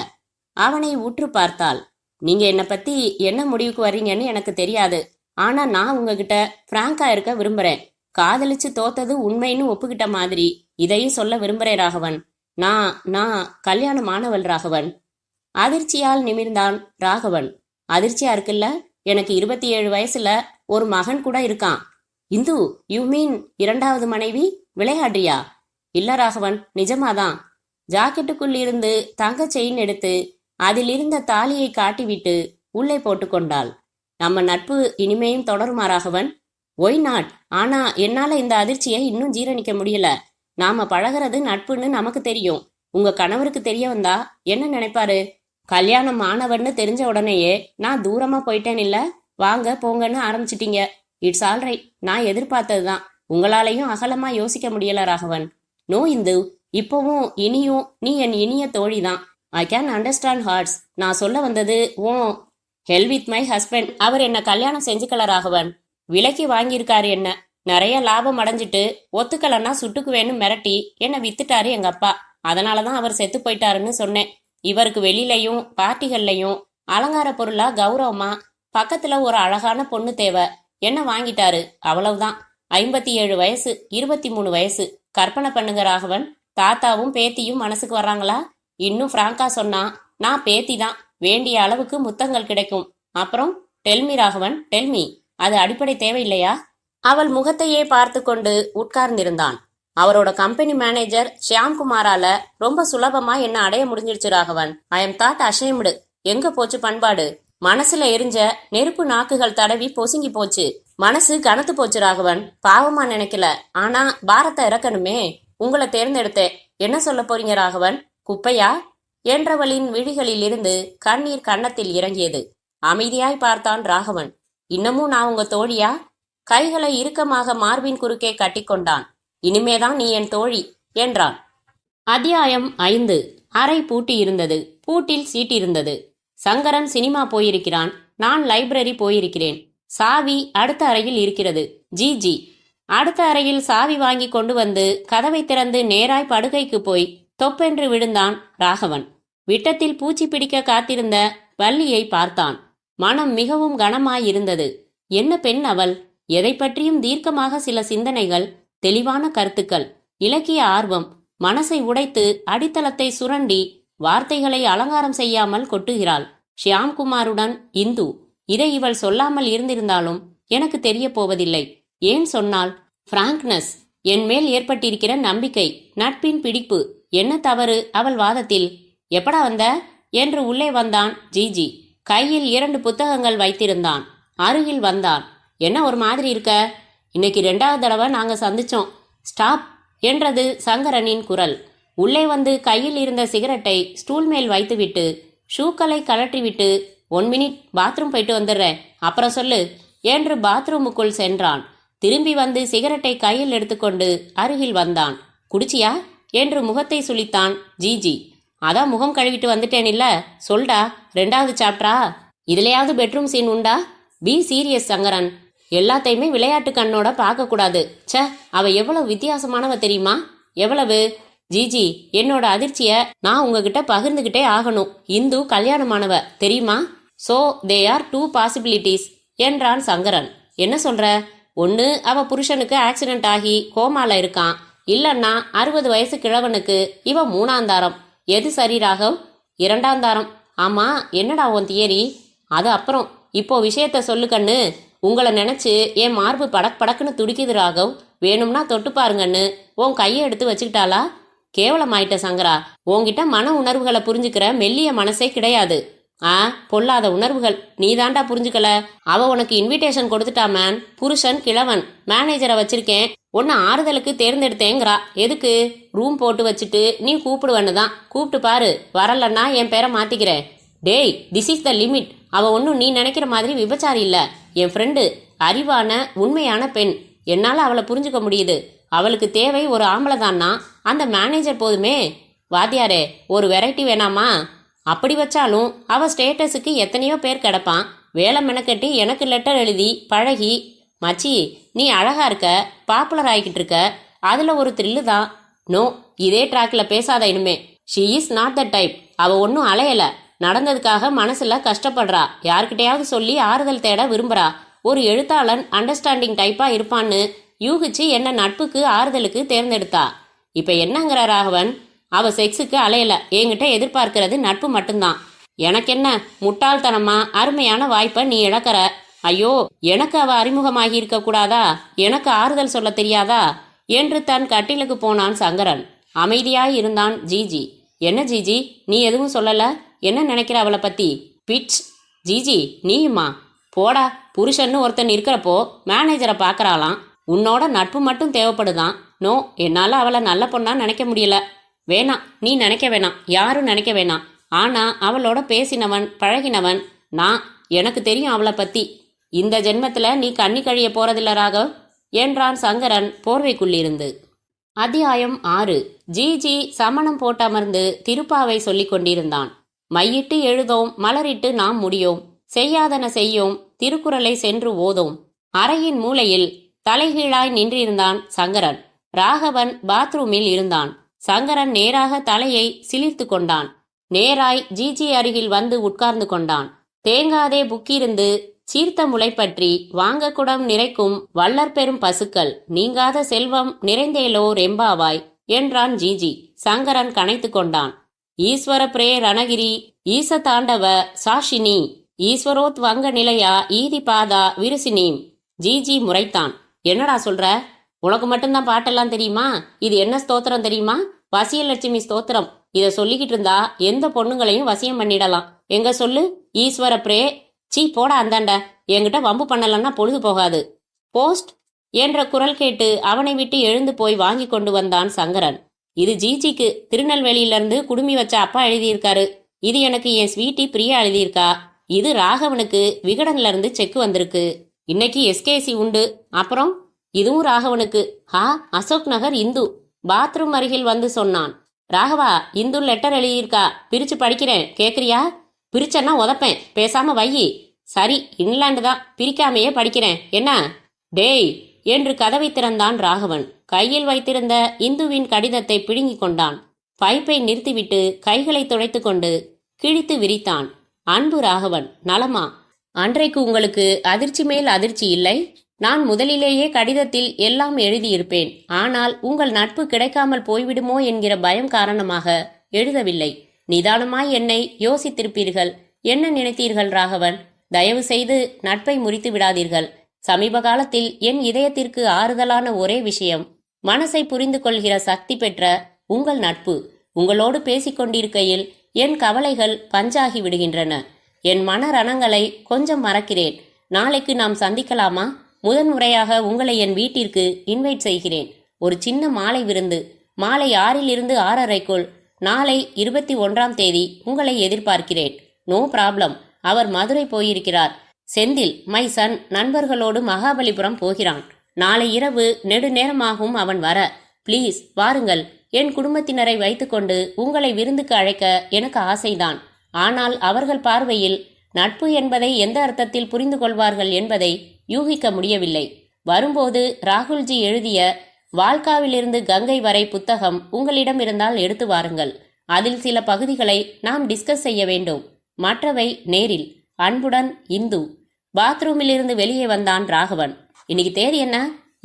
அவனை உற்று பார்த்தாள். நீங்க என்னை பத்தி என்ன முடிவுக்கு வர்றீங்கன்னு எனக்கு தெரியாது. ஆனா நான் உங்ககிட்ட பிராங்கா இருக்க விரும்புறேன். காதலிச்சு தோத்தது உண்மைன்னு ஒப்புக்கிட்ட மாதிரி இதையும் சொல்ல விரும்புறேன் ராகவன். நான் கல்யாணமானவள் ராகவன். அதிர்ச்சியால் நிமிர்ந்தான் ராகவன். அதிர்ச்சியா இருக்குல்ல? எனக்கு 27 வயசுல ஒரு மகன் கூட இருக்கான். இந்து, யூ மீன் 2வது மனைவி? விளையாடுறியா? இல்ல ராகவன், நிஜமாதான். ஜாக்கெட்டுக்குள் இருந்து தங்க செயின் எடுத்து அதில் இருந்த தாலியை காட்டிவிட்டு உள்ளே போட்டுக்கொண்டாள். நம்ம நட்பு இனிமேயும் தொடருமா ராகவன்? Why not? ஆனா என்னால இந்த அதிர்ச்சியை இன்னும் ஜீரணிக்க முடியல. நாம பழகிறது நட்புன்னு நமக்கு தெரியும். உங்க கணவருக்கு தெரிய வந்தா என்ன நினைப்பாரு? கல்யாணம் ஆனவன்னு தெரிஞ்ச உடனேயே நான் தூரமா போயிட்டேன் இல்ல, வாங்க போங்கன்னு ஆரம்பிச்சிட்டீங்க. It's all right. நான் எதிர்பார்த்ததுதான். உங்களாலையும் அகலமா யோசிக்க முடியல ராகவன். நோ இந்து, இப்பவும் இனியும் நீ என் இனிய தோழிதான். I can understand hearts. நான் சொல்ல வந்தது ஹெல் வித் மை ஹஸ்பண்ட். அவர் என்ன கல்யாணம் செஞ்சுக்கல ராகவன். விலைக்கு வாங்கியிருக்காரு என்ன. நிறைய லாபம் அடைஞ்சிட்டு ஒத்துக்கலன்னா சுட்டுக்குவேன்னு மிரட்டி என்னை வித்துட்டாரு எங்க அப்பா. அதனாலதான் அவர் செத்து போயிட்டாருன்னு சொன்னேன். இவருக்கு வெளியிலையும் பார்ட்டிகள்லையும் அலங்கார பொருளா கௌரவமா பக்கத்துல ஒரு அழகான பொண்ணு தேவை. என்ன வாங்கிட்டாரு, அவ்வளவுதான். 57 வயசு, 23 வயசு. கற்பனை பண்ணுங்க ராகவன். தாத்தாவும் பேத்தியும் மனசுக்கு வர்றாங்களா? இன்னும் பிராங்கா சொன்னா நான் பேத்தி தான். வேண்டிய அளவுக்கு முத்தங்கள் கிடைக்கும். அப்புறம் டெல்மி ராகவன், டெல்மி. அது அடிப்படை தேவையில்லையா? அவள் முகத்தையே பார்த்து கொண்டு உட்கார்ந்திருந்தான். அவரோட கம்பெனி மேனேஜர் ஷியாம்குமாரால ரொம்ப சுலபமா என்ன அடைய முடிஞ்சிருச்சு Raghavan. I am thought ashamed. எங்க போச்சு பண்பாடு? மனசுல எரிஞ்ச நெருப்பு நாக்குகள் தடவி பொசுங்கி போச்சு. மனசு கனத்து போச்சு ராகவன். பாவமா நினைக்கல, ஆனா பாரத்தை இறக்கணுமே. உங்களை தேர்ந்தெடுத்தேன். என்ன சொல்ல போறீங்க ராகவன்? குப்பையா என்றவளின் விழிகளில் இருந்து கண்ணீர் கன்னத்தில் இறங்கியது. அமைதியாய் பார்த்தான் ராகவன். இன்னமும் நான் உங்க தோழியா? கைகளை இறுக்கமாக மார்பின் குறுக்கே கட்டிக்கொண்டான். இனிமேதான் நீ என் தோழி என்றான். அத்தியாயம் 5. அறை பூட்டி இருந்தது. பூட்டில் சீட்டிருந்தது. சங்கரன் சினிமா போயிருக்கிறான். நான் லைப்ரரி போயிருக்கிறேன். சாவி அடுத்த அறையில் இருக்கிறது. ஜி. அடுத்த அறையில் சாவி வாங்கி கொண்டு வந்து கதவை திறந்து நேராய் படுக்கைக்கு போய் தொப்பென்று விழுந்தான் ராகவன். விட்டத்தில் பூச்சி பிடிக்க காத்திருந்த வள்ளியை பார்த்தான். மனம் மிகவும் கனமாயிருந்தது. என்ன பெண் அவள்! எதை பற்றியும் தீர்க்கமாக சில சிந்தனைகள், தெளிவான கருத்துக்கள், இலக்கிய ஆர்வம், மனசை உடைத்து அடித்தளத்தை சுரண்டி வார்த்தைகளை அலங்காரம் செய்யாமல் கொட்டுகிறாள். ஷியாம்குமாருடன் இந்து. இதை இவள் சொல்லாமல் இருந்திருந்தாலும் எனக்கு தெரிய போவதில்லை. ஏன் சொன்னாள்? பிராங்க்னஸ், என் மேல் ஏற்பட்டிருக்கிற நம்பிக்கை, நட்பின் பிடிப்பு, என்ன தவறு அவள் வாதத்தில்? எப்படா வந்த என்று உள்ளே வந்தான் ஜிஜி. கையில் 2 புத்தகங்கள் வைத்திருந்தான். அருகில் வந்தான். என்ன ஒரு மாதிரி இருக்க? இன்னைக்கு 2வது தடவை நாங்க சந்திச்சோம். ஸ்டாப் என்றது சங்கரனின் குரல். உள்ளே வந்து கையில் இருந்த சிகரெட்டை ஸ்டூல் மேல் வைத்துவிட்டு ஷூக்களை கழற்றிவிட்டு 1 மினிட் பாத்ரூம் போயிட்டு வந்துடுறேன், அப்புறம் சொல்லு என்று பாத்ரூமுக்குள் சென்றான். திரும்பி வந்து சிகரெட்டை கையில் எடுத்துக்கொண்டு அருகில் வந்தான். குடிச்சியா என்று முகத்தை சுளித்தான் ஜிஜி. அதான் முகம் கழுவிட்டு வந்துட்டேன் இல்ல, சொல்டா, 2வது சாப்டரா? இதுலையாவது பெட்ரூம் சீன் உண்டா? Be serious Sankaran. எல்லாத்தையுமே விளையாட்டு கண்ணோட பார்க்கக்கூடாது. ச, அவ எவ்வளவு வித்தியாசமானவ தெரியுமா? எவ்வளவு? ஜிஜி, என்னோட அதிர்ச்சிய நான் உங்ககிட்ட பகிர்ந்துகிட்டே ஆகணும். இந்து கல்யாணமானவ தெரியுமா? சோ தே ஆர் 2 பாசிபிலிட்டிஸ் என்றான் சங்கரன். என்ன சொல்ற? ஒன்று, அவ புருஷனுக்கு ஆக்சிடென்ட் ஆகி கோமால இருக்கான். இல்லன்னா 60 வயசு கிழவனுக்கு இவ 3ஆந்தாரம். எது சரி ராகவ்? 2ஆந்தாரம். ஆமா, என்னடா உன் தியரி? அது அப்புறம், இப்போ விஷயத்த சொல்லு கண்ணு. உங்களை நினைச்சு என் மார்பு படக் படக்குன்னு துடிக்குது ராகவ். வேணும்னா தொட்டு பாருங்கன்னு உன் கையை எடுத்து வச்சுக்கிட்டாளா? கேவலமாயிட்ட சங்கரா. உன்கிட்ட மன உணர்வுகளை புரிஞ்சுக்கிற மெல்லிய மனசே கிடையாது. பொல்லாத உணர்வுகள். நீ தாண்டா புரிஞ்சுக்கல. அவ உனக்கு இன்விடேஷன் கொடுத்துட்டா மேன். புருஷன் கிழவன், மேனேஜரை வச்சிருக்கேன், உன்னை ஆறுதலுக்கு தேர்ந்தெடுத்தேங்கிறா. எதுக்கு? ரூம் போட்டு வச்சுட்டு நீ கூப்பிடுவன்னு தான். கூப்பிட்டு பாரு, வரலன்னா என் பேரை மாத்திக்கிறேன். டேய், திஸ் இஸ் த லிமிட். அவ ஒன்றும் நீ நினைக்கிற மாதிரி விபச்சாரி இல்ல. என் ஃப்ரெண்டு, அறிவான உண்மையான பெண். என்னால அவளை புரிஞ்சுக்க முடியுது. அவளுக்கு தேவை ஒரு ஆம்பளை தான்னா அந்த மேனேஜர் போதுமே. வாத்தியாரே, ஒரு வெரைட்டி வேணாமா? அப்படி வச்சாலும் அவ ஸ்டேட்டஸுக்கு எத்தனையோ பேர் கிடப்பான். வேலை மெனக்கட்டி எனக்கு லெட்டர் எழுதி பழகி. மச்சி, நீ அழகா இருக்க, பாப்புலர் ஆகிக்கிட்டு இருக்க, அதுல ஒரு த்ரில்லு தான். நோ, இதே ட்ராக்ல பேசாத இனிமே. She is not the type. அவ ஒன்றும் அலையல. நடந்ததுக்காக மனசுல கஷ்டப்படுறா. யார்கிட்டையாவது சொல்லி ஆறுதல் தேட விரும்புறா. ஒரு எழுத்தாளன் அண்டர்ஸ்டாண்டிங் டைப்பா இருப்பான்னு யூகிச்சு என்ன நட்புக்கு ஆறுதலுக்கு தேர்ந்தெடுத்தா. இப்ப என்னங்கிற ராகவன்? அவ செக்ஸுக்கு அலையல. என்கிட்ட எதிர்பார்க்கிறது நட்பு மட்டும்தான். எனக்கு என்ன முட்டாள்தனமா அருமையான வாய்ப்பை நீ இழக்கிற. ஐயோ, எனக்கு அவ அறிமுகமாகி இருக்க கூடாதா? எனக்கு ஆறுதல் சொல்ல தெரியாதா என்று தன் கட்டிலுக்கு போனான் சங்கரன். அமைதியாய் இருந்தான் ஜிஜி. என்ன ஜிஜி, நீ எதுவும் சொல்லல? என்ன நினைக்கிற அவளை பத்தி? பிட்ச். ஜிஜி, நீயுமா? போடா, புருஷன்னு ஒருத்தன் இருக்கிறப்போ மேனேஜரை பார்க்கறாளாம். உன்னோட நட்பு மட்டும் தேவைப்படுதான். நோ, என்னால அவளை நல்ல பொண்ணா நினைக்க முடியல. வேணாம், நீ நினைக்க வேணாம், யாரும் நினைக்க வேணாம். ஆனா அவளோட பேசினவன் பழகினவன் நான். எனக்கு தெரியும் அவளை பத்தி. இந்த ஜென்மத்துல நீ கண்ணி கழிய போறதில்ல ராகவ் என்றான் சங்கரன் போர்வைக்குள்ளிருந்து. அத்தியாயம் 6. ஜிஜி சமணம் போட்டமர்ந்து திருப்பாவை சொல்லிக் கொண்டிருந்தான். மையிட்டு எழுதோம், மலரிட்டு நாம் முடியோம், செய்யாதன செய்யோம், திருக்குறளை சென்று ஓதோம். அறையின் மூலையில் தலைகீழாய் நின்றிருந்தான் சங்கரன். ராகவன் பாத்ரூமில் இருந்தான். சங்கரன் நேராக தலையை சிலிர்த்து கொண்டான். நேராய் ஜிஜி அருகில் வந்து உட்கார்ந்து கொண்டான். தேங்காதே புக்கிருந்து சீர்த்த முளை பற்றி வாங்க குடம் நிறைக்கும் வள்ளற் பெரும் பசுக்கள் நீங்காத செல்வம் நிறைந்தேலோ ரெம்பாவாய் என்றான் ஜிஜி. சங்கரன் கனைத்து கொண்டான். ஈஸ்வர பிரே ரணகிரி ஈச தாண்டவ சாஷினி ஈஸ்வரோத் வங்க நிலையா ஈதி பாதா விருசினீம். ஜிஜி முறைத்தான். என்னடா சொல்ற? உனக்கு மட்டும்தான் பாட்டெல்லாம் தெரியுமா? இது என்ன ஸ்தோத்திரம் தெரியுமா? வசியலட்சுமி ஸ்தோத்திரம். இத சொல்லிக்கிட்டு இருந்தா எந்த பொண்ணுங்களையும் வசியம் பண்ணிடலாம். எங்க சொல்லு? ஈஸ்வர பிரே. சீ, போடா அந்தாண்ட. என்கிட்ட வம்பு பண்ணலன்னா பொழுது போகாது. போஸ்ட் என்ற குரல் கேட்டு அவனை விட்டு எழுந்து போய் வாங்கி கொண்டு வந்தான் சங்கரன். இது ஜிஜிக்கு திருநெல்வேலியிலிருந்து குடுமி வச்ச அப்பா எழுதியிருக்காரு. இது எனக்கு என் ஸ்வீட்டி பிரியா எழுதியிருக்கா. இது ராகவனுக்கு விகடன்ல இருந்து செக் வந்திருக்கு. இன்னைக்கு எஸ்கேசி உண்டு. அப்புறம் இதுவும் ராகவனுக்கு. அசோக் நகர் இந்து. பாத்ரூம் அருகில் வந்து சொன்னான். ராகவா, இந்து லெட்டர் எழுதியிருக்கா. பிரிச்சு படிக்கிறேன், கேக்குறியா? பிரிச்சன்னா உதப்பேன், பேசாம வையி. சரி, இங்கிலாந்து தான், பிரிக்காமையே படிக்கிறேன். என்ன? டேய் என்று கதவை திறந்தான் ராகவன். கையில் வைத்திருந்த இந்துவின் கடிதத்தை பிடுங்கிக் கொண்டான். பைப்பை நிறுத்திவிட்டு கைகளை துடைத்து கொண்டு கிழித்து விரித்தான். அன்பு ராகவன், நலமா? அன்றைக்கு உங்களுக்கு அதிர்ச்சி மேல் அதிர்ச்சி இல்லை. நான் முதலிலேயே கடிதத்தில் எல்லாம் எழுதியிருப்பேன். ஆனால் உங்கள் நட்பு கிடைக்காமல் போய்விடுமோ என்கிற பயம் காரணமாக எழுதவில்லை. நிதானமாய் என்னை யோசித்திருப்பீர்கள். என்ன நினைத்தீர்கள் ராகவன்? தயவு செய்து நட்பை முறித்து விடாதீர்கள். சமீப காலத்தில் என் இதயத்திற்கு ஆறுதலான ஒரே விஷயம், மனசை புரிந்து கொள்கிற சக்தி பெற்ற உங்கள் நட்பு. உங்களோடு பேசிக்கொண்டிருக்கையில் என் கவலைகள் பஞ்சாகி விடுகின்றன. என் மன ரணங்களை கொஞ்சம் மறக்கிறேன். நாளைக்கு நாம் சந்திக்கலாமா? முதன்முறையாக உங்களை என் வீட்டிற்கு இன்வைட் செய்கிறேன். ஒரு சின்ன மாலை விருந்து. மாலை 6 to 6:30 நாளை 21ஆம் தேதி உங்களை எதிர்பார்க்கிறேன். No problem. அவர் மதுரை போயிருக்கிறார். செந்தில் மை சன் நண்பர்களோடு மகாபலிபுரம் போகிறான். நாளை இரவு நெடுநேரமாகும் அவன் வர. ப்ளீஸ் வாருங்கள். என் குடும்பத்தினரை வைத்துக்கொண்டு உங்களை விருந்துக்கு அழைக்க எனக்கு ஆசைதான். ஆனால் அவர்கள் பார்வையில் நட்பு என்பதை எந்த அர்த்தத்தில் புரிந்து கொள்வார்கள் என்பதை யூகிக்க முடியவில்லை. வரும்போது ராகுல்ஜி எழுதிய வால்காவிலிருந்து கங்கை வரை புத்தகம் உங்களிடம் இருந்தால் எடுத்து வாருங்கள். அதில் சில பகுதிகளை நாம் டிஸ்கஸ் செய்ய வேண்டும். மற்றவை நேரில். அன்புடன் இந்து. பாத்ரூமிலிருந்து வெளியே வந்தான் ராகவன். இன்னைக்கு தேதி என்ன?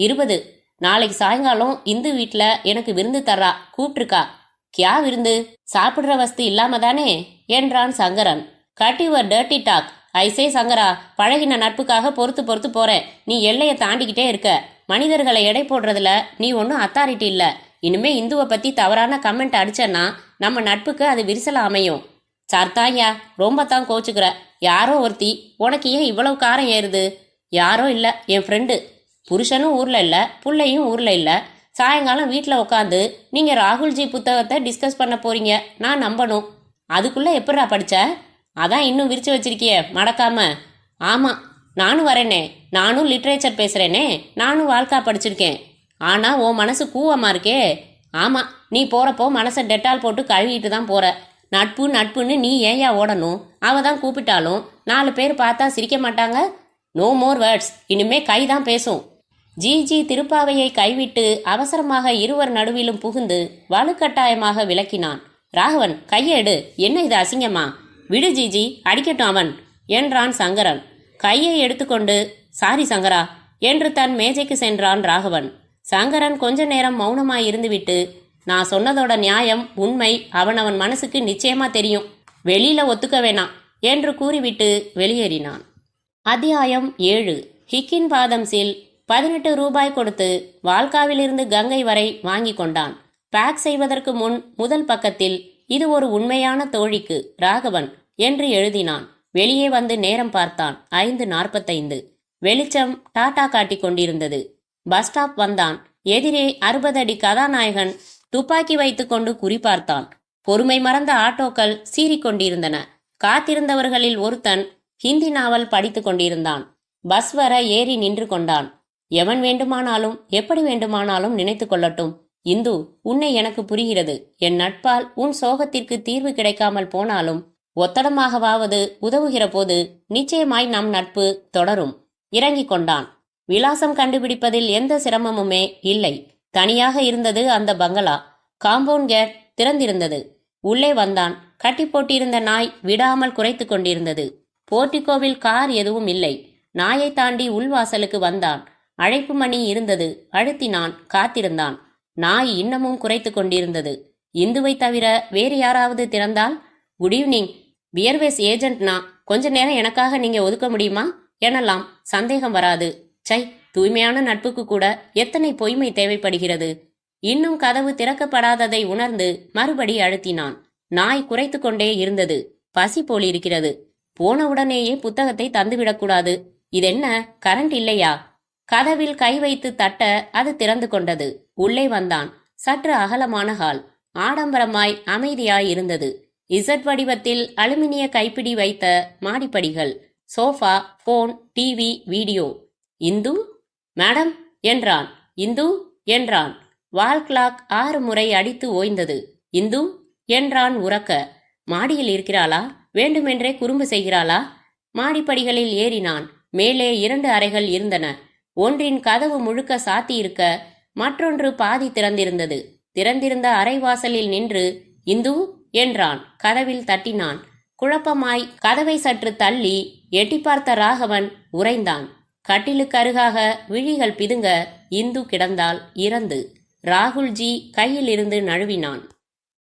20. நாளைக்கு சாயங்காலம் இந்து வீட்டில் எனக்கு விருந்து தர்றா, கூப்பிட்டுருக்கா. கியா விருந்து? சாப்பிட்ற வஸ்து இல்லாம தானே என்றான் Shankaran. Cut your dirty talk. ஐசே சங்கரா, பழகின நட்புக்காக பொறுத்து போறேன். நீ எல்லையை தாண்டிக்கிட்டே இருக்க. மனிதர்களை எடை போடுறதுல நீ ஒன்றும் அத்தாரிட்டி இல்லை. இனிமே இந்துவை பத்தி தவறான கமெண்ட் அடிச்சன்னா நம்ம நட்புக்கு அது விரிசல அமையும். சர்த்தாயா, ரொம்ப தான் கோச்சுக்கிற. யாரோ ஒருத்தி. உனக்கு ஏன் இவ்வளவு காரம் ஏறுது? யாரோ இல்லை, என் ஃப்ரெண்டு. புருஷனும் ஊர்ல இல்லை, புள்ளையும் ஊர்ல இல்லை. சாயங்காலம் வீட்டில் உட்காந்து நீங்க ராகுல்ஜி புத்தகத்தை டிஸ்கஸ் பண்ண போறீங்க. நான் நம்பணும். அதுக்குள்ள எப்படா படிச்ச? அதான் இன்னும் விரிச்சு வச்சிருக்கிய மடக்காம. ஆமா, நானும் வரேனே. நானும் லிட்ரேச்சர் பேசுறேனே. நானும் வாழ்க்கா படிச்சிருக்கேன். ஆனா உன் மனசு கூவமா இருக்கே. ஆமா, நீ போறப்போ மனசை டெட்டால் போட்டு கழுவிட்டு தான் போற. நட்புன்னு நீ ஏயா ஓடணும்? அவ தான் கூப்பிட்டாலும் 4 பேர் பார்த்தா சிரிக்க மாட்டாங்க? No more words. இனிமே கைதான் பேசும். ஜிஜி திருப்பாவையை கைவிட்டு அவசரமாக இருவர் நடுவிலும் புகுந்து வலுக்கட்டாயமாக விளக்கினான். ராகவன், கையை எடு. என்ன இது அசிங்கமா? விடு ஜிஜி, அடிக்கட்டும் அவன் என்றான் சங்கரன். கையை எடுத்துக்கொண்டு சாரி சங்கரா என்று தன் மேஜைக்கு சென்றான் ராகவன். சங்கரன் கொஞ்ச நேரம் மௌனமாய் இருந்துவிட்டு, நான் சொன்னதோட நியாயம் உண்மை அவன் மனசுக்கு நிச்சயமா தெரியும். வெளியில ஒத்துக்க வேணாம் என்று கூறிவிட்டு வெளியேறினான். அத்தியாயம் 7. ஹிக்கின் பாதம்ஸில் 18 ரூபாய் கொடுத்து வால்காவிலிருந்து கங்கை வரை வாங்கி கொண்டான். பேக் செய்வதற்கு முன் முதல் பக்கத்தில் இது ஒரு உண்மையான தோழிக்கு ராகவன் என்று எழுதினான். வெளியே வந்து நேரம் பார்த்தான். 5:45. வெளிச்சம் டாட்டா காட்டிக் கொண்டிருந்தது. பஸ் ஸ்டாப் வந்தான். எதிரே 60 அடி கதாநாயகன் துப்பாக்கி வைத்துக்கொண்டு குறிப்பார்த்தான். பொறுமை மறந்த ஆட்டோக்கள் சீறிக்கொண்டிருந்தன. காத்திருந்தவர்களில் ஒருத்தன் ஹிந்தி நாவல் படித்து கொண்டிருந்தான். பஸ் வர ஏறி நின்று கொண்டான். எவன் வேண்டுமானாலும் எப்படி வேண்டுமானாலும் நினைத்து கொள்ளட்டும். இந்து, உன்னை எனக்கு புரிகிறது. என் நட்பால் உன் சோகத்திற்கு தீர்வு கிடைக்காமல் போனாலும் ஒத்தடமாகவாவது உதவுகிற போது நிச்சயமாய் நம் நட்பு தொடரும். இறங்கிக் கொண்டான். விலாசம் கண்டுபிடிப்பதில் எந்த சிரமமுமே இல்லை. தனியாக இருந்தது அந்த பங்களா. காம்பவுண்ட் கேட் திறந்திருந்தது. உள்ளே வந்தான். கட்டி போட்டிருந்த நாய் விடாமல் குறைத்து கொண்டிருந்தது. போர்டிகோவில் கார் எதுவும் இல்லை. நாயை தாண்டி உள்வாசலுக்கு வந்தான். அழைப்பு மணி இருந்தது. அழுத்தினான். காத்திருந்தான். நாய் இன்னமும் குறைத்து கொண்டிருந்தது. இந்துவை தவிர வேறு யாராவது திறந்தால், குட் ஈவினிங், பியர்வேஸ் ஏஜென்ட்னா, கொஞ்ச நேரம் எனக்காக நீங்க ஒதுக்க முடியுமா எனலாம். சந்தேகம் வராது. சை, தூய்மையான நட்புக்கு கூட எத்தனை பொய்மை தேவைப்படுகிறது. இன்னும் கதவு திறக்கப்படாததை உணர்ந்து மறுபடி அழுத்தினான். நாய் குறைத்து கொண்டே இருந்தது. பசி போலிருக்கிறது. போனவுடனேயே புத்தகத்தை தந்துவிடக்கூடாது. இதென்ன, கரண்ட் இல்லையா? கதவில் கை வைத்து தட்ட அது திறந்து கொண்டது. உள்ளே வந்தான். சற்று அகலமான ஹால். ஆடம்பரமாய் அமைதியாய் இருந்தது. இசட் வடிவத்தில் அலுமினிய கைப்பிடி வைத்த மாடிப்படிகள், sofa, phone, TV, video. Indhu madam என்றான். இந்து என்றான். வால் கிளாக் 6 முறை அடித்து ஓய்ந்தது. இந்து என்றான் உரக்க. மாடியில் இருக்கிறாளா? வேண்டுமென்றே குறும்பு செய்கிறாளா? மாடிப்படிகளில் ஏறினான். மேலே 2 அறைகள் இருந்தன. ஒன்றின் கதவு முழுக்க சாத்தியிருக்க மற்றொன்று பாதி திறந்திருந்தது. திறந்திருந்த அறைவாசலில் நின்று இந்து என்றான். கதவில் தட்டினான். குழப்பமாய் கதவை சற்று தள்ளி எட்டி பார்த்த ராகவன் உறைந்தான். கட்டிலுக்கு அருகாக விழிகள் பிதுங்க இந்து கிடந்தாள் இறந்து. ராகுல்ஜி கையில் இருந்து நழுவினான்.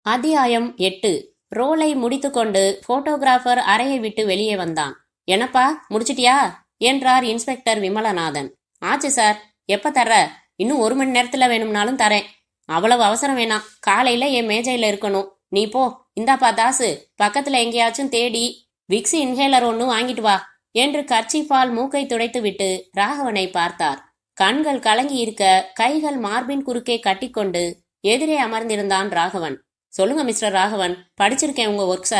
அத்தியாயம் 8. ரோலை முடித்துக்கொண்டு போட்டோகிராஃபர் அறையை விட்டு வெளியே வந்தான். என்னப்பா, முடிச்சிட்டியா என்றார் இன்ஸ்பெக்டர் விமலநாதன். ஆச்சு சார். எப்ப தர்ற? இன்னும் 1 மணி நேரத்துல வேணும்னாலும் தரேன். அவ்வளவு அவசரம் வேணாம். காலையில என் மேஜையில இருக்கணும். நீ போ. இந்தாப்பா தாசு, பக்கத்துல எங்கேயாச்சும் தேடி விக்ஸ் இன்ஹேலர் ஒன்னு வாங்கிட்டு வா என்று கர்ச்சீஃபால் மூக்கை துடைத்து விட்டு ராகவனை பார்த்தார். கண்கள் கலங்கி இருக்க கைகள் மார்பின் குறுக்கே கட்டிக்கொண்டு எதிரே அமர்ந்திருந்தான் ராகவன். சொல்லுங்க மிஸ்டர் ராகவன், படிச்சிருக்கேன் உங்க ஒர்க்ஸ.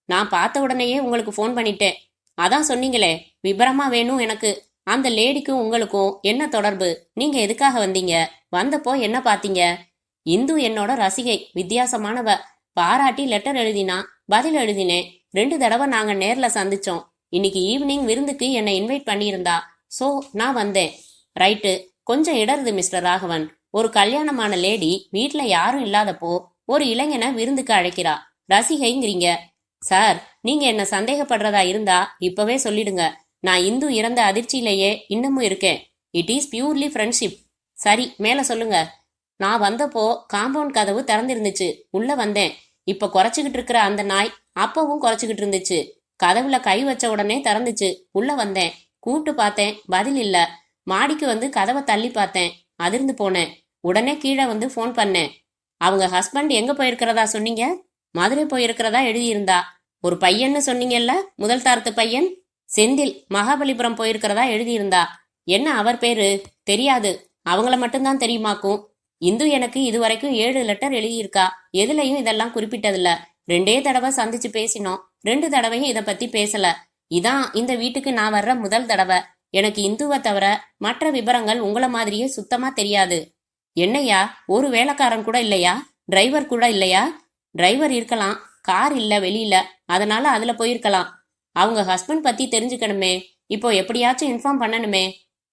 நான் பார்த்த உடனேயே உங்களுக்கு ஃபோன் பண்ணிட்டேன். அதான் சொன்னீங்களே விபரமா வேணும் எனக்கு. அந்த லேடிக்கும் உங்களுக்கும் என்ன தொடர்பு? நீங்க எதுக்காக வந்தீங்க? வந்தப்போ என்ன பாத்தீங்க? இந்து என்னோட ரசிகை, வித்தியாசமானவ. பாராட்டி லெட்டர் எழுதினா, பதில் எழுதினேன். 2 தடவை நாங்க நேர்ல சந்திச்சோம். இன்னைக்கு ஈவினிங் விருந்துக்கு என்னை இன்வைட் பண்ணியிருந்தா. சோ நான் வந்தேன். ரைட்டு, கொஞ்சம் இடருது மிஸ்டர் ராகவன். ஒரு கல்யாணமான லேடி வீட்ல யாரும் இல்லாதப்போ ஒரு இளைஞனை விருந்துக்கு அழைக்கிறா. ரசிகைங்கிறீங்க. சார், நீங்க என்ன சந்தேகப்படுறதா இருந்தா இப்பவே சொல்லிடுங்க. நான் இந்து இறந்த அதிர்ச்சியிலேயே இன்னமும் இருக்கேன். It is purely friendship. சரி, மேல சொல்லுங்க. நான் வந்தப்போ காம்பவுண்ட் கதவு திறந்திருந்துச்சு. உள்ள வந்தேன். இப்ப குறைச்சுக்கிட்டு இருக்கிற அந்த நாய் அப்பவும் குறைச்சுக்கிட்டு இருந்துச்சு. கதவுல கை வச்ச உடனே திறந்துச்சு. உள்ள வந்தேன். கூப்பிட்டு பார்த்தேன், பதில் இல்ல. மாடிக்கு வந்து கதவை தள்ளி பார்த்தேன். அதிர்ந்து போனேன். உடனே கீழே வந்து ஃபோன் பண்ணேன். அவங்க ஹஸ்பண்ட் எங்க போயிருக்கிறதா சொன்னீங்க? மதுரை போயிருக்கிறதா எழுதியிருந்தா. ஒரு பையன்னு சொன்னீங்கல்ல, முதல் தாரத்து பையன் செந்தில், மகாபலிபுரம் போயிருக்கிறதா எழுதியிருந்தா. என்ன அவர் பேரு? தெரியாது. அவங்கள மட்டும்தான் தெரியுமாக்கும். இந்து எனக்கு இதுவரைக்கும் 7 லெட்டர் எழுதியிருக்கா. எதுலயும் இதெல்லாம் குறிப்பிட்டதில்ல. 2 தடவை சந்திச்சு பேசினோம். 2 தடவையும் இத பத்தி பேசல. இதான் இந்த வீட்டுக்கு நான் வர்ற முதல் தடவை. எனக்கு இந்துவை தவிர மற்ற விவரங்கள் உங்கள மாதிரியே சுத்தமா தெரியாது. என்னையா, ஒரு வேலைக்காரன் கூட இல்லையா? டிரைவர் கூட இல்லையா? டிரைவர் இருக்கலாம், கார் இல்ல வெளியில, அதனால அதுல போயிருக்கலாம். அவங்க ஹஸ்பண்ட் பத்தி தெரிஞ்சுக்கணுமே. இப்போ எப்படியாச்சும் இன்ஃபார்ம் பண்ணணுமே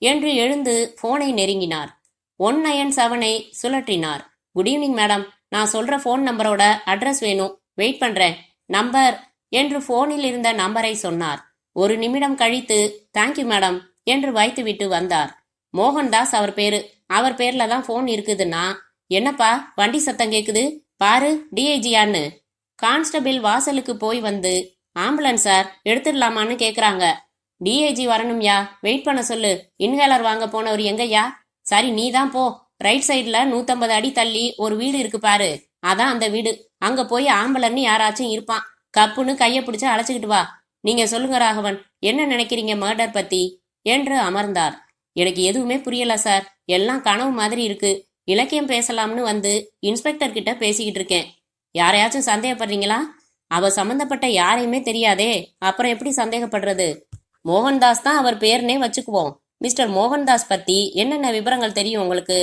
என்று எழுந்து போனை நெருங்கினார். 197ஐ சுழற்றினார். குட் ஈவினிங் மேடம், நான் சொல்ற போன் நம்பரோட அட்ரஸ் வேணும். வெயிட் பண்றேன். நம்பர் என்று போனில் இருந்த நம்பரை சொன்னார். 1 நிமிடம் கழித்து தேங்க்யூ மேடம் என்று வைத்துவிட்டு வந்தார். மோகன்தாஸ் அவர் பேரு. அவர் பேர்ல தான் போன் இருக்குதுன்னா. என்னப்பா வண்டி சத்தம் கேக்குது பாரு, டிஐஜியான்னு. கான்ஸ்டபிள் வாசலுக்கு போய் வந்து ஆம்புலன்ஸ் சார், எடுத்துடலாமான்னு கேக்குறாங்க. டிஐஜி வரணும்யா, வெயிட் பண்ண சொல்லு. இன்ஹேலர் வாங்க போனவர் எங்கய்யா? சரி, நீ தான் போ. ரைட் சைட்ல 150 அடி தள்ளி ஒரு வீடு இருக்கு பாரு, அதான் அந்த வீடு. அங்க போய் ஆம்புலன்னு யாராச்சும் இருப்பான். கப்புன்னு கைய பிடிச்சு அழைச்சுக்கிட்டு வா. நீங்க சொல்லுங்க ராகவன், என்ன நினைக்கிறீங்க மர்டர் பத்தி என்று அமர்ந்தார். எனக்கு எதுவுமே புரியல சார். எல்லாம் கனவு மாதிரி இருக்கு. இலக்கியம் பேசலாம்னு வந்து இன்ஸ்பெக்டர் கிட்ட பேசிக்கிட்டு இருக்கேன். யாரையாச்சும் சந்தேகப்படுறீங்களா? அவ சம்பந்தப்பட்ட யாரையுமே தெரியாதே, அப்புறம் எப்படி சந்தேகப்படுறது? மோகன்தாஸ் தான் அவர் பேர்னே வச்சுக்குவோம். மிஸ்டர் மோகன்தாஸ் பத்தி என்னென்ன விவரங்கள் தெரியும் உங்களுக்கு?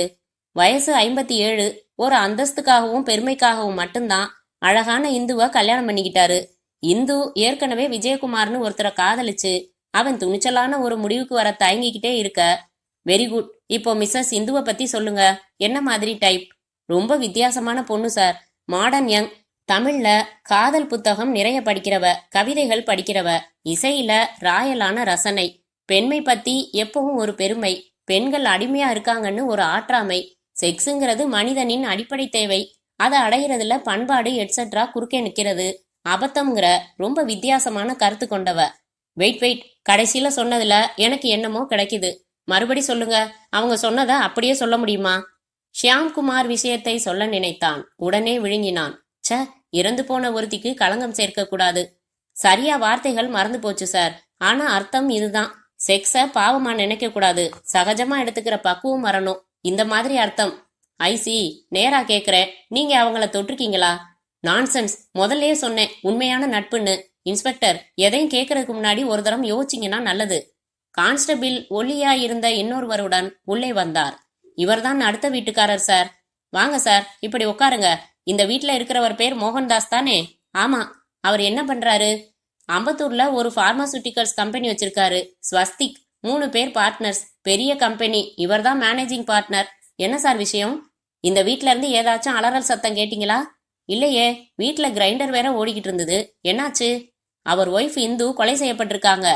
வயசு 57. ஒரு அந்தஸ்துக்காகவும் பெருமைக்காகவும் மட்டும்தான் அழகான இந்துவ கல்யாணம் பண்ணிக்கிட்டாரு. இந்து ஏற்கனவே விஜயகுமார்னு ஒருத்தரை காதலிச்சு அவன் துணிச்சலான ஒரு முடிவுக்கு வர தயங்கிக்கிட்டே இருக்க. Very good. இப்போ மிஸ்ஸஸ் இந்துவை பத்தி சொல்லுங்க. என்ன மாதிரி டைப்? ரொம்ப வித்தியாசமான பொண்ணு சார். Modern young. தமிழ்ல காதல் புத்தகம் நிறைய படிக்கிறவ, கவிதைகள் படிக்கிறவ, இசையில ராயலான ரசனை, பெண்மை பத்தி எப்பவும் ஒரு பெருமை, பெண்கள் அடிமையா இருக்காங்கன்னு ஒரு ஆற்றாமை, செக்ஸுங்கிறது மனிதனின் அடிப்படை தேவை, அதை அடைகிறதுல பண்பாடு எட்ஸெட்ரா குறுக்கே நிக்கிறது, அபத்தம்ங்கிற ரொம்ப வித்தியாசமான கருத்து கொண்டவ. வெயிட், கடைசியில சொன்னதுல எனக்கு என்னமோ கிடைக்குது. மறுபடி சொல்லுங்க. அவங்க சொன்னதை அப்படியே சொல்ல முடியுமா? ஷியாம்குமார் விஷயத்தை சொல்ல நினைத்தான். உடனே விழுங்கினான். ச, இறந்து போன ஒருத்திக்கு களங்கம் சேர்க்க கூடாது. சரியா வார்த்தைகள் மறந்து போச்சு சார். ஆனா அர்த்தம் இதுதான். செக்ஸ பாவமா நினைக்க கூடாது. சகஜமா எடுத்துக்கிற பக்குவம் வரணும். இந்த மாதிரி அர்த்தம். ஐசி, நேரா கேக்குறேன். நீங்க அவங்கள தொட்டிருக்கீங்களா? நான்சென்ஸ். முதல்லயே சொன்னேன் உண்மையான நட்புன்னு. இன்ஸ்பெக்டர், எதையும் கேட்கறதுக்கு முன்னாடி ஒரு தரம் யோசிச்சீங்கன்னா நல்லது. கான்ஸ்டபிள் ஒல்லியா இருந்த இன்னொருவருடன் உள்ளே வந்தார். இவர்தான் அடுத்த வீட்டுக்காரர் சார். வாங்க சார், இப்படி உட்காருங்க. இந்த வீட்டுல இருக்கிறவர் பேர் மோகன்தாஸ் தானே? ஆமா. அவர் என்ன பண்றாரு? அம்பத்தூர்ல ஒரு பார்மாசூட்டிகல்ஸ் கம்பெனி வச்சிருக்காரு. ஸ்வஸ்திக். 3 பேர் பார்ட்னர்ஸ். பெரிய கம்பெனி. இவர்தான் மேனேஜிங் பார்ட்னர். என்ன சார் விஷயம்? இந்த வீட்ல இருந்து ஏதாச்சும் அலறல் சத்தம் கேட்டீங்களா? இல்லையே, வீட்டுல கிரைண்டர் வேற ஓடிக்கிட்டு இருந்தது. என்னாச்சு? அவர் ஒய்ஃப் இந்து கொலை செய்யப்பட்டிருக்காங்க.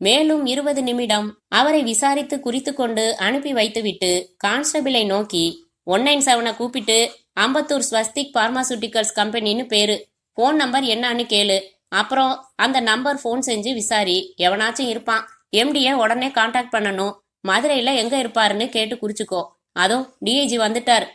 மேலும் 20 நிமிடம் அவரை விசாரித்து குறித்து கொண்டு அனுப்பி வைத்துவிட்டு கான்ஸ்டபிளை நோக்கி 197 கூப்பிட்டு அம்பத்தூர் ஸ்வஸ்திக் பார்மாசூட்டிகல்ஸ் கம்பெனின்னு பேரு, போன் நம்பர் என்னன்னு கேளு. அப்புறம் அந்த நம்பர் போன் செஞ்சு விசாரி. எவனாச்சும் இருப்பான். எம்டியை உடனே காண்டாக்ட் பண்ணணும். மதுரையில எங்க இருப்பாருன்னு கேட்டு குறிச்சுக்கோ. அதோ டிஐஜி வந்துட்டார்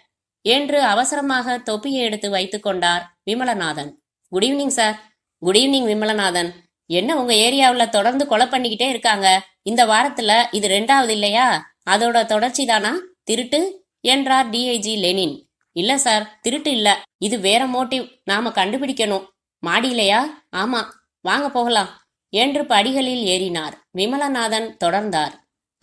என்று அவசரமாக தொப்பியை எடுத்து வைத்துக் கொண்டார் Vimalanathan. Good evening sir. Good evening Vimalanathan. என்ன உங்க ஏரியாவில் தொடர்ந்து கொலை பண்ணிக்கிட்டே இருக்காங்க. இந்த வாரத்துல இது 2வது இல்லையா? அதோட தொடர்ச்சி தானா திருட்டு என்றார் டிஐஜி லெனின். இல்ல சார், திருட்டு இல்ல, இது வேற மோட்டிவ், நாம கண்டுபிடிக்கணும். மாடியிலையா? ஆமா, வாங்க போகலாம் என்று படிகளில் ஏறினார். விமலநாதன் தொடர்ந்தார்.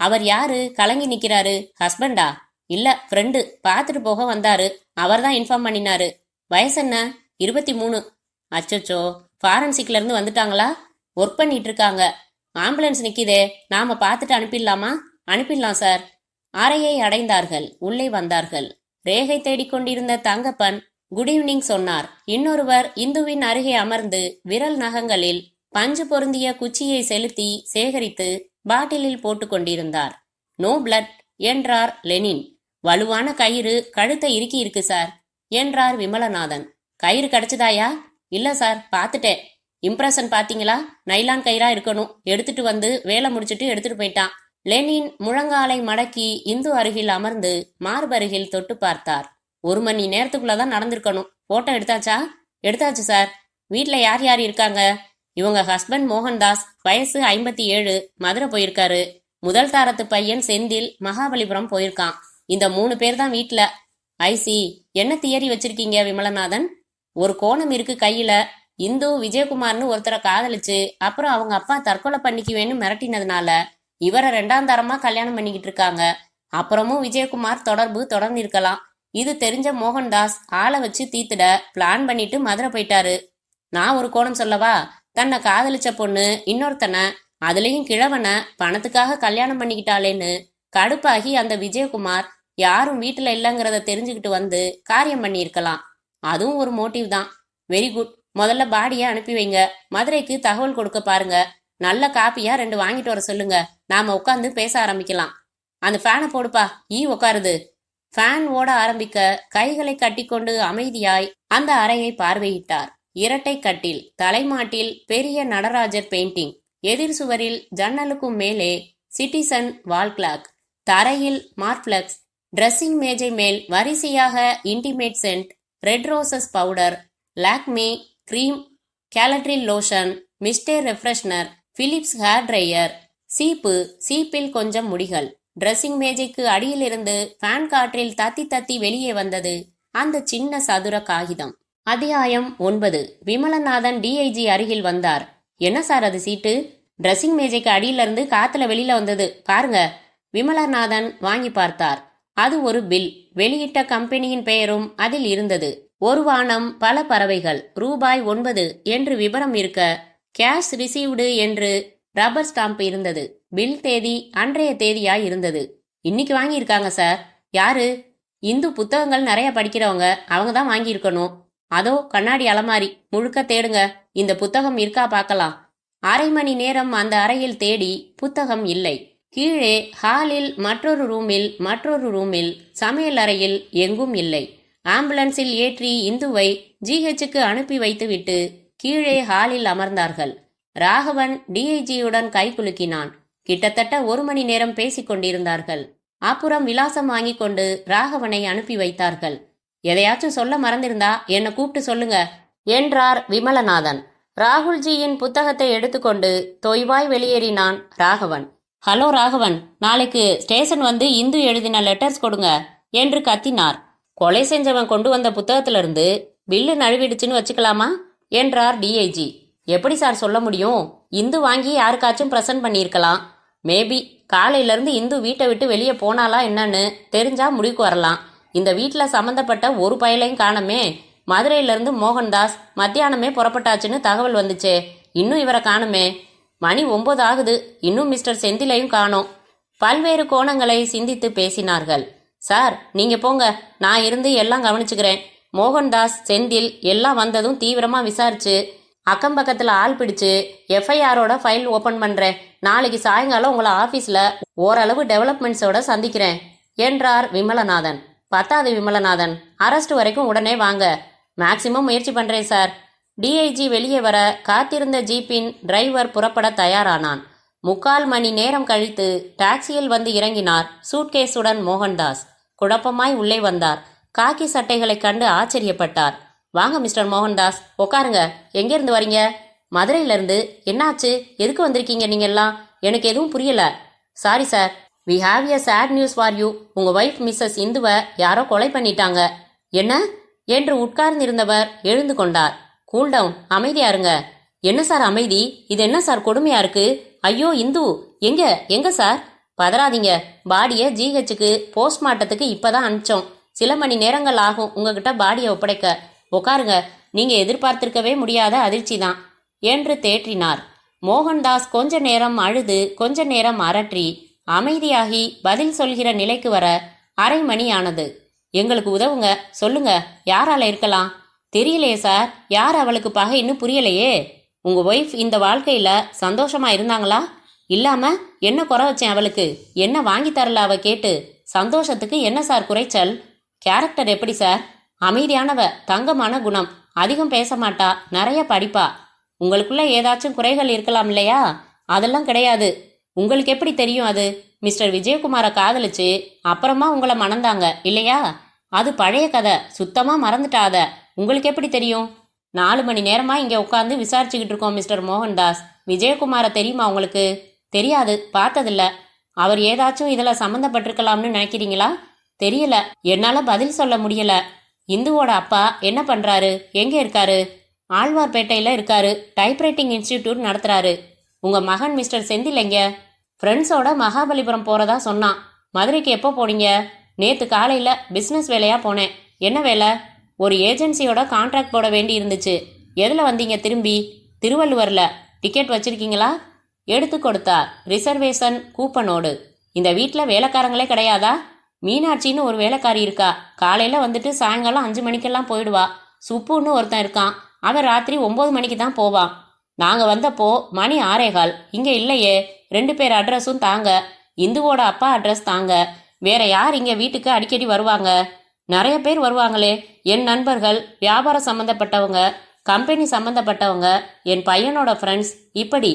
அவர் யாரு? கலங்கி நிக்கிறாரு. ஹஸ்பண்டா? இல்ல, ஃப்ரெண்டு. பார்த்துட்டு போக வந்தாரு. அவர் தான் இன்ஃபார்ம் பண்ணினாரு. வயசு என்ன? 23. அச்சச்சோ, ஃபாரன்சிக்ல இருந்து வந்துட்டாங்களா? ஒர்க் பண்ணிட்டு இருக்காங்க. ஆம்புலன்ஸ் நிக்குதே, நாம பார்த்துட்டு அனுப்பிடலாமா? அனுப்பிடலாம் சார். அறையை அடைந்தார்கள். உள்ளே வந்தார்கள். ரேகை தேடிக்கொண்டிருந்த தங்கப்பன் குட் ஈவினிங் சொன்னார். இன்னொருவர் இந்துவின் அருகே அமர்ந்து விரல் நகங்களில் பஞ்சு பொருந்திய குச்சியை செலுத்தி சேகரித்து பாட்டிலில் போட்டுக் கொண்டிருந்தார். நோ பிளட் என்றார் லெனின். வலுவான கயிறு கழுத்தை இறுக்கி இருக்கு சார் என்றார் விமலநாதன். கயிறு கிடைச்சதாயா? இல்ல சார், பார்த்துட்டேன். இம்ப்ரெஷன் பாத்தீங்களா? நைலான் கயிறா இருக்கணும். எடுத்துட்டு வந்து வேலை முடிச்சிட்டு எடுத்துட்டு போயிட்டான். லெனின் முழங்காலை மடக்கி இந்து அருகில் அமர்ந்து மார்பருகில் தொட்டு பார்த்தார். 1 மணி நேரத்துக்குள்ளதான் நடந்திருக்கணும். போட்டோ எடுத்தாச்சா? எடுத்தாச்சு சார். வீட்ல யார் யார் இருக்காங்க? இவங்க ஹஸ்பண்ட் மோகன்தாஸ், வயசு 57, மதுரை போயிருக்காரு. முதல் தாரத்து பையன் செந்தில் மகாபலிபுரம் போயிருக்கான். இந்த 3 பேர் தான் வீட்ல. ஐசி, என்ன தியரி வச்சிருக்கீங்க விமலநாதன்? ஒரு கோணம் இருக்கு கையில. இந்து விஜயகுமார்னு ஒருத்தரை காதலிச்சு அப்புறம் அவங்க அப்பா தற்கொலை பண்ணிக்குவேன்னு மிரட்டினதுனால இவரை 2ஆம் தரமா கல்யாணம் பண்ணிக்கிட்டு இருக்காங்க. அப்புறமும் விஜயகுமார் தொடர்ந்து இருக்கலாம். இது தெரிஞ்ச மோகன்தாஸ் ஆளை வச்சு தீத்துட பிளான் பண்ணிட்டு மதுரை போயிட்டாரு. நான் ஒரு கோணம் சொல்லவா? தன்னை காதலிச்ச பொண்ணு இன்னொருத்தனை, அதுலயும் கிழவனை பணத்துக்காக கல்யாணம் பண்ணிக்கிட்டாளேன்னு கடுப்பாகி அந்த விஜயகுமார் யாரும் வீட்டுல இல்லைங்கிறத தெரிஞ்சுக்கிட்டு வந்து காரியம் பண்ணி இருக்கலாம். அதுவும் ஒரு மோட்டிவ் தான். Very good. முதல்ல பாடியை அனுப்பி வைங்க. மதுரைக்கு தகவல் கொடுக்க பாருங்க. நல்ல காப்பியா 2 வாங்கிட்டு வர சொல்லுங்க. நாம உட்காந்து பேச ஆரம்பிக்கலாம். அந்த ஃபேனை போடுப்பா, உட்காருது. ஃபேன் ஓட ஆரம்பிக்க கைகளை கட்டிக்கொண்டு அமைதியாய் அந்த அறையை பார்வையிட்டார். இரட்டை கட்டில், தலைமாட்டில் பெரிய நடராஜர் பெயிண்டிங், எதிர் சுவரில் ஜன்னலுக்கும் மேலே சிட்டிசன் வால் கிளாக், தரையில் மார்ப்ளக்ஸ், டிரெஸ்ஸிங் மேஜை மேல் வரிசையாக intimate scent, red roses powder, Lakme cream, Caladryl lotion, mister refresher, Philips hair dryer, சீப்பில் கொஞ்சம் முடிகள். டிரெஸ்ஸிங் மேஜைக்கு அடியிலிருந்து ஃபேன் காற்றில் தத்தி தத்தி வெளியே வந்தது அந்த சின்ன சதுர காகிதம். அத்தியாயம் 9. விமலநாதன் டிஐஜி அருகில் வந்தார். என்ன சார் அது சீட்டு? டிரெஸ்ஸிங் மேஜைக்கு அடியிலிருந்து காத்துல வெளியில வந்தது பாருங்க. விமலநாதன் வாங்கி பார்த்தார். அது ஒரு பில். வெளியிட்ட கம்பெனியின் பெயரும் அதில் இருந்தது. ஒரு வானம், பல பறவைகள், ரூபாய் 9 என்று விபரம் இருக்க, கேஷ் ரிசீவ்டு என்று ரப்பர் ஸ்டாம்ப் இருந்தது. பில் தேதி அன்றைய தேதியாய் இருந்தது. இன்னைக்கு வாங்கியிருக்காங்க சார். யாரு? இந்து புத்தகங்கள் நிறைய படிக்கிறவங்க, அவங்க தான் வாங்கியிருக்கணும். அதோ கண்ணாடி அலமாரி முழுக்க தேடுங்க. இந்த புத்தகம் இருக்கா பார்க்கலாம். 1/2 மணி நேரம் அந்த அறையில் தேடி புத்தகம் இல்லை. கீழே ஹாலில் மற்றொரு ரூமில் சமையல் அறையில் எங்கும் இல்லை. ஆம்புலன்ஸில் ஏற்றி இந்துவை ஜிஹெச்சுக்கு அனுப்பி வைத்துவிட்டு கீழே ஹாலில் அமர்ந்தார்கள். ராகவன் டிஐஜியுடன் கை குலுக்கினான். கிட்டத்தட்ட 1 மணி நேரம் பேசிக் கொண்டிருந்தார்கள். அப்புறம் விலாசம் வாங்கி கொண்டு ராகவனை அனுப்பி வைத்தார்கள். எதையாச்சும் சொல்ல மறந்திருந்தா என்னை கூப்பிட்டு சொல்லுங்க என்றார் விமலநாதன். ராகுல்ஜியின் புத்தகத்தை எடுத்துக்கொண்டு தொய்வாய் வெளியேறினான் ராகவன். ஹலோ ராகவன், நாளைக்கு ஸ்டேஷன் வந்து இந்து எழுதின லெட்டர்ஸ் கொடுங்க என்று கத்தினார். கொலை செஞ்சவன் கொண்டு வந்த புத்தகத்திலிருந்து பில்லு நழுவிடுச்சுன்னு வச்சுக்கலாமா என்றார் டிஐஜி. எப்படி சார் சொல்ல முடியும்? இந்து வாங்கி யாருக்காச்சும் பிரசன்ட் பண்ணியிருக்கலாம். மேபி காலையிலேருந்து இந்து வீட்டை விட்டு வெளியே போனாலா என்னன்னு தெரிஞ்சா முடிவுக்கு வரலாம். இந்த வீட்டில் சம்மந்தப்பட்ட ஒரு பயலையும் காணமே. மதுரையிலேருந்து மோகன்தாஸ் மத்தியானமே புறப்பட்டாச்சுன்னு தகவல் வந்துச்சே, இன்னும் இவரை காணுமே. மணி 9 ஆகுது, இன்னும் மிஸ்டர் செந்திலையும் காணோம். பல்வேறு கோணங்களை சிந்தித்து பேசினார்கள். சார் நீங்க போங்க, நான் இருந்து எல்லாம் கவனிச்சுக்கிறேன். மோகன்தாஸ், செந்தில் எல்லாம் வந்ததும் தீவிரமா விசாரிச்சு அக்கம் பக்கத்துல ஆள் பிடிச்சு எஃப்ஐஆரோட ஃபைல் ஓபன் பண்றேன். நாளைக்கு சாயங்காலம் உங்களை ஆபீஸ்ல ஓரளவு டெவலப்மெண்ட்ஸோட சந்திக்கிறேன் என்றார் விமலநாதன். பத்தாது விமலநாதன், அரெஸ்ட் வரைக்கும் உடனே வாங்க. மேக்சிமம் முயற்சி பண்றேன் சார். டிஐஜி வெளியே வர காத்திருந்த ஜீப்பின் டிரைவர் புறப்பட தயாரானான். 3/4 மணி நேரம் கழித்து டாக்ஸியில் வந்து இறங்கினார் சூட்கேஸுடன் மோகன்தாஸ். குழப்பமாய் உள்ளே வந்தார். காக்கி சட்டைகளைக் கண்டு ஆச்சரியப்பட்டார். வாங்க மிஸ்டர் மோகன்தாஸ், உட்காருங்க. எங்கேருந்து வரீங்க? மதுரையிலேருந்து. என்னாச்சு? எதுக்கு வந்திருக்கீங்க நீங்கெல்லாம்? எனக்கு எதுவும் புரியல. Sorry sir, we have a sad news for you. உங்கள் ஒய்ஃப் மிஸ்ஸஸ் இந்துவை யாரோ கொலை பண்ணிட்டாங்க. என்ன என்று உட்கார்ந்திருந்தவர் எழுந்து கொண்டார். கூல் டவுன், அமைதியா இருங்க. என்ன சார் அமைதி? இது என்ன சார் கொடுமையா இருக்கு? ஐயோ இந்து, எங்க சார்? பதறாதீங்க. பாடியை ஜிஹெச்சுக்கு போஸ்ட்மார்ட்டத்துக்கு இப்பதான் அனுப்பிச்சோம். சில மணி நேரங்கள் ஆகும் உங்ககிட்ட பாடியை ஒப்படைக்க. உட்காருங்க. நீங்க எதிர்பார்த்திருக்கவே முடியாத அதிர்ச்சி தான் என்று தேற்றினார். மோகன்தாஸ் கொஞ்ச நேரம் அழுது கொஞ்ச நேரம் அரற்றி அமைதியாகி பதில் சொல்கிற நிலைக்கு வர அரை மணி ஆனது. எங்களுக்கு உதவுங்க, சொல்லுங்க, யாரால இருக்கலாம்? தெரியலையே சார், யார் அவளுக்கு பகைன்னு புரியலையே. உங்க ஒய்ஃப் இந்த வாழ்க்கையில சந்தோஷமா இருந்தாங்களா? இல்லாம என்ன குறை வச்சேன் அவளுக்கு? என்ன வாங்கி தரல அவ கேட்டு? சந்தோஷத்துக்கு என்ன சார் குறைச்சல்? கேரக்டர் எப்படி சார்? அமைதியானவ, தங்கமான குணம், அதிகம் பேச மாட்டா, நிறைய படிப்பா. உங்களுக்குள்ள ஏதாச்சும் குறைகள் இருக்கலாம் இல்லையா? அதெல்லாம் கிடையாது. உங்களுக்கு எப்படி தெரியும் அது? மிஸ்டர் விஜயகுமாரை காதலிச்சு அப்புறமா உங்களை மணந்தாங்க இல்லையா? அது பழைய கதை, சுத்தமா மறந்துட்டாத. உங்களுக்கு எப்படி தெரியும்? 4 மணி நேரமா இங்க உட்காந்து விசாரிச்சுக்கிட்டு இருக்கோம் மிஸ்டர் மோகன்தாஸ். விஜயகுமாரை தெரியுமா உங்களுக்கு? தெரியாது, பார்த்ததில்ல. அவர் ஏதாச்சும் இதுல சம்மந்தப்பட்டிருக்கலாம்னு நினைக்கிறீங்களா? தெரியல, என்னால பதில் சொல்ல முடியல. இந்துவோட அப்பா என்ன பண்றாரு? எங்க இருக்காரு? ஆழ்வார்பேட்டையில இருக்காரு. டைப்ரைட்டிங் இன்ஸ்டிடியூட் நடத்துறாரு. உங்க மகன் மிஸ்டர் செந்தில் எங்க? ஃப்ரெண்ட்ஸோட மகாபலிபுரம் போறதா சொன்னான். மதுரைக்கு எப்போ போனீங்க? நேத்து காலையில பிசினஸ் வேலையா போனேன். என்ன வேலை? ஒரு ஏஜென்சியோட கான்ட்ராக்ட் போட வேண்டி இருந்துச்சு. எதுல வந்தீங்க திரும்பி? திருவள்ளுவர்ல. டிக்கெட் வச்சிருக்கீங்களா? எடுத்து கொடுத்தார் ரிசர்வேஷன் கூப்பனோடு. இந்த வீட்டில் வேலைக்காரங்களே கிடையாதா? மீனாட்சின்னு ஒரு வேலைக்காரி இருக்கா. காலையில வந்துட்டு சாயங்காலம் 5 மணிக்கெல்லாம் போயிடுவா. சுப்புன்னு ஒருத்தன் இருக்கான். அவன் ராத்திரி 9 மணிக்கு தான் போவான். நாங்க வந்தப்போ மணி 6:15. இங்க இல்லையே. 2 பேர் அட்ரஸும் தாங்க. இந்துவோட அப்பா அட்ரஸ் தாங்க. வேற யார் இங்க வீட்டுக்கு அடிக்கடி வருவாங்க? நிறைய பேர் வருவாங்களே. என் நண்பர்கள், வியாபாரம் சம்பந்தப்பட்டவங்க, கம்பெனி சம்பந்தப்பட்டவங்க, என் பையனோட ஃப்ரெண்ட்ஸ், இப்படி.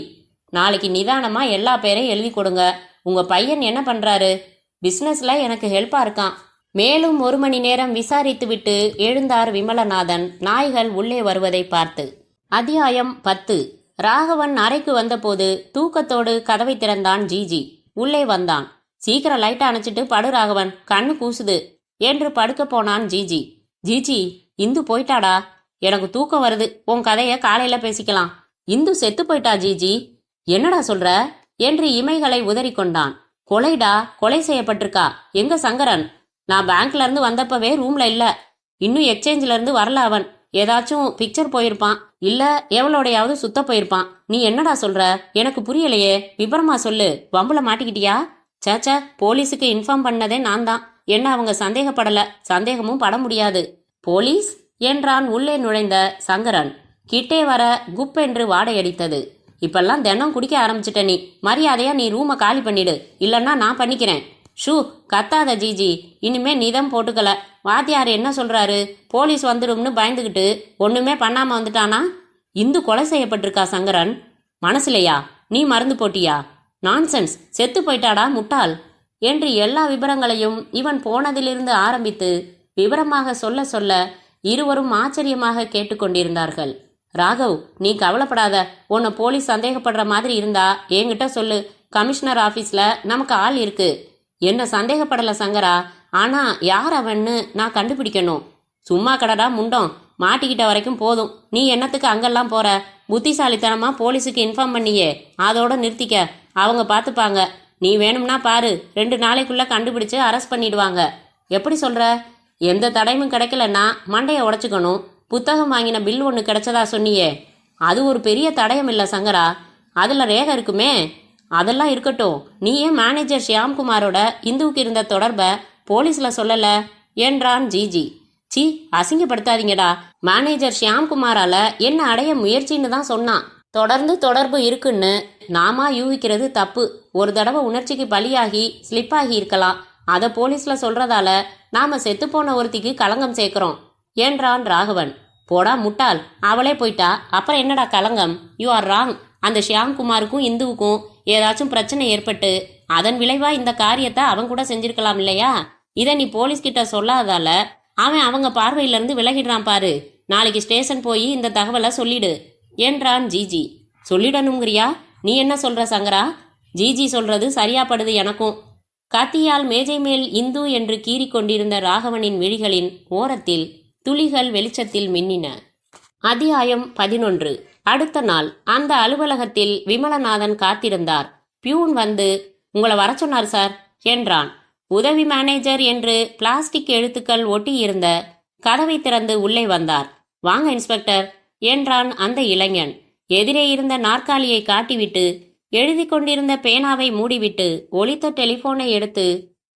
நாளைக்கு நிதானமா எல்லா பேரையும் எழுதி கொடுங்க. உங்க பையன் என்ன பண்றாரு? பிசினஸ்ல எனக்கு ஹெல்ப்பா இருக்கான். மேலும் 1 மணி நேரம் விசாரித்துவிட்டு எழுந்தார் விமலநாதன் நாய்கள் உள்ளே வருவதை பார்த்து. அத்தியாயம் 10. ராகவன் அறைக்கு வந்தபோது தூக்கத்தோடு கதவை திறந்தான் ஜிஜி. உள்ளே வந்தான். சீக்கிரம் லைட்டை அணைச்சிட்டு படு ராகவன், கண்ணு கூசுது என்று படுக்க போனான் ஜிஜி. ஜிஜி, இந்து போயிட்டாடா. எனக்கு தூக்கம் வருது. உன் கதைய காலையில பேசிக்கலாம். இந்து செத்து போயிட்டா ஜிஜி. என்னடா சொல்ற என்று இமைகளை உதறிக்கொண்டான். கொலைடா, கொலை செய்யப்பட்டிருக்கா. எங்க சங்கரன்? நான் பேங்க்ல இருந்து வந்தப்பவே ரூம்ல இல்ல. இன்னும் எக்ஸ்சேஞ்சில இருந்து வரல அவன். ஏதாச்சும் பிக்சர் போயிருப்பான், இல்ல எவளோடையாவது சுத்த போயிருப்பான். நீ என்னடா சொல்ற? எனக்கு புரியலையே. விபரமா சொல்லு. வம்புல மாட்டிக்கிட்டியா? சேச்ச, போலீஸுக்கு இன்ஃபார்ம் பண்ணதே நான் தான். என்ன அவங்க சந்தேகப்படல, சந்தேகமும் பட முடியாது. போலீஸ் என்றான் உள்ளே நுழைந்த சங்கரன். கிட்டே வர குப் என்று வாடையடித்தது. இப்பெல்லாம் தினம் குடிக்க ஆரம்பிச்சிட்ட நீ. மரியாதையா நீ ரூமை காலி பண்ணிடு, இல்லன்னா நான் பண்ணிக்கிறேன். ஷூ, கத்தாத ஜிஜி. இனிமே நிதம் போட்டுக்கல. வாத்தியார் என்ன சொல்றாரு? போலீஸ் வந்துடும்னு பயந்துகிட்டு ஒண்ணுமே பண்ணாம வந்துட்டானா? இந்து கொலை செய்யப்பட்டிருக்கா சங்கரன். மனசுலையா? நீ மறந்து போட்டியா? நான்சென்ஸ். செத்து போயிட்டாடா முட்டாள் என்று எல்லா விபரங்களையும் இவன் போனதிலிருந்து ஆரம்பித்து விவரமாக சொல்ல சொல்ல இருவரும் ஆச்சரியமாக கேட்டுக்கொண்டிருந்தார்கள். ராகவ், நீ கவலைப்படாத. உன்னை போலீஸ் சந்தேகப்படுற மாதிரி இருந்தா என்கிட்ட சொல்லு. கமிஷனர் ஆபீஸ்ல நமக்கு ஆள் இருக்கு. என்ன சந்தேகப்படல சங்கரா, ஆனா யார் அவன்னு நான் கண்டுபிடிக்கணும். சும்மா கடடா முண்டம். மாட்டிக்கிட்ட வரைக்கும் போதும். நீ என்னத்துக்கு அங்கெல்லாம் போற? புத்திசாலித்தனமா போலீஸுக்கு இன்ஃபார்ம் பண்ணியே, அதோட நிறுத்திக்க. அவங்க பார்த்துப்பாங்க. நீ வேணும்னா பாரு, 2 நாளைக்குள்ள கண்டுபிடிச்சு அரெஸ்ட் பண்ணிடுவாங்க. எப்படி சொல்ற? எந்த தடையும் கிடைக்கலன்னா மண்டைய உடைச்சுக்கணும். புத்தகம் வாங்கின பில் ஒன்று கிடைச்சதா சொன்னியே, அது ஒரு பெரிய தடயம் இல்லை சங்கரா. அதுல ரேகை இருக்குமே. அதெல்லாம் இருக்கட்டும். நீ ஏன் மேனேஜர் ஷியாம்குமாரோட இந்துவுக்கு இருந்த தொடர்பை போலீஸ்ல சொல்லல என்றான் ஜிஜி. சி, அசிங்கப்படுத்தாதீங்கடா. மேனேஜர் ஷியாம்குமாரால என்ன அடைய முயற்சின்னு தான் சொன்னான். தொடர்ந்து தொடர்பு இருக்குன்னு நாமா யூகிக்கிறது தப்பு. ஒரு தடவை உணர்ச்சிக்கு பலியாகி ஸ்லிப் ஆகி இருக்கலாம். அதை போலீஸ்ல சொல்றதால நாம செத்துப்போன ஒருத்திக்கு களங்கம் சேர்க்கிறோம் என்றான் ராகவன். போடா முட்டாள், அவளே போயிட்டா அப்புறம் என்னடா களங்கம்? You are wrong. அந்த ஷியாம்குமாருக்கும் இந்துவுக்கும் ஏதாச்சும் பிரச்சனை ஏற்பட்டு அதன் விளைவா இந்த காரியத்தை அவன் கூட செஞ்சிருக்கலாம் இல்லையா? இதை நீ போலீஸ்கிட்ட சொல்லாதால அவன் அவங்க பார்வையிலிருந்து விலகிடுறான் பாரு. நாளைக்கு ஸ்டேஷன் போய் இந்த தகவலை சொல்லிடு என்றான் ஜிஜி. சொல்லிடணுங்கிறியா? நீ என்ன சொல்ற சங்கரா? ஜிஜி சொல்றது சரியாப்படுது எனக்கும். கத்தியால் மேஜை மேல் இந்து என்று கீறி கொண்டிருந்த ராகவனின் விழிகளின் ஓரத்தில் துளிகள் வெளிச்சத்தில் மின்னின. அத்தியாயம் 11. அடுத்த நாள் அந்த அலுவலகத்தில் விமலநாதன் காத்திருந்தார். பியூன் வந்து, உங்களை வர சொன்னார் சார் என்றான். உதவி மேனேஜர் என்று பிளாஸ்டிக் எழுத்துக்கள் ஒட்டியிருந்த கதவை திறந்து உள்ளே வந்தார். வாங்க இன்ஸ்பெக்டர் என்றான் அந்த இளைஞன். எதிரே இருந்த நாற்காலியை காட்டிவிட்டு எழுதி கொண்டிருந்த பேனாவை மூடிவிட்டு ஒலித்த டெலிபோனை எடுத்து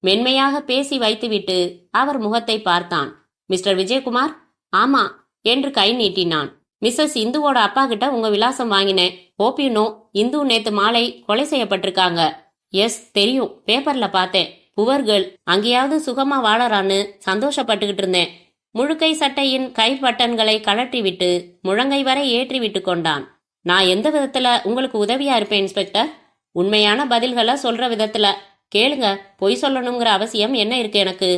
மென்மையாக பேசி வைத்துவிட்டு அவர் முகத்தை பார்த்தான். மிஸ்டர் விஜயகுமார்? ஆமா என்று கை நீட்டினான். மிஸ்ஸஸ் இந்துவோட அப்பா கிட்ட உங்க விலாசம் வாங்கினேன். ஹோப் யூ நோ, இந்து நேத்து மாலை கொலை செய்யப்பட்டிருக்காங்க. எஸ் தெரியும், பேப்பர்ல பார்த்தேன். புவர் கேர்ள், அங்கேயாவது சுகமா வாழறான்னு சந்தோஷப்பட்டுக்கிட்டு இருந்தேன். முழுக்கை சட்டையின் கை பட்டன்களை கழற்றிவிட்டு முழங்கை வரை ஏற்றி விட்டு கொண்டான். நான் எந்த விதத்துல உங்களுக்கு உதவியா இருப்பேன் இன்ஸ்பெக்டர்? உண்மையான பதில்களை சொல்ற விதத்துல. கேளுங்க, பொய் சொல்லணுங்கிற அவசியம் என்ன இருக்கு எனக்கு?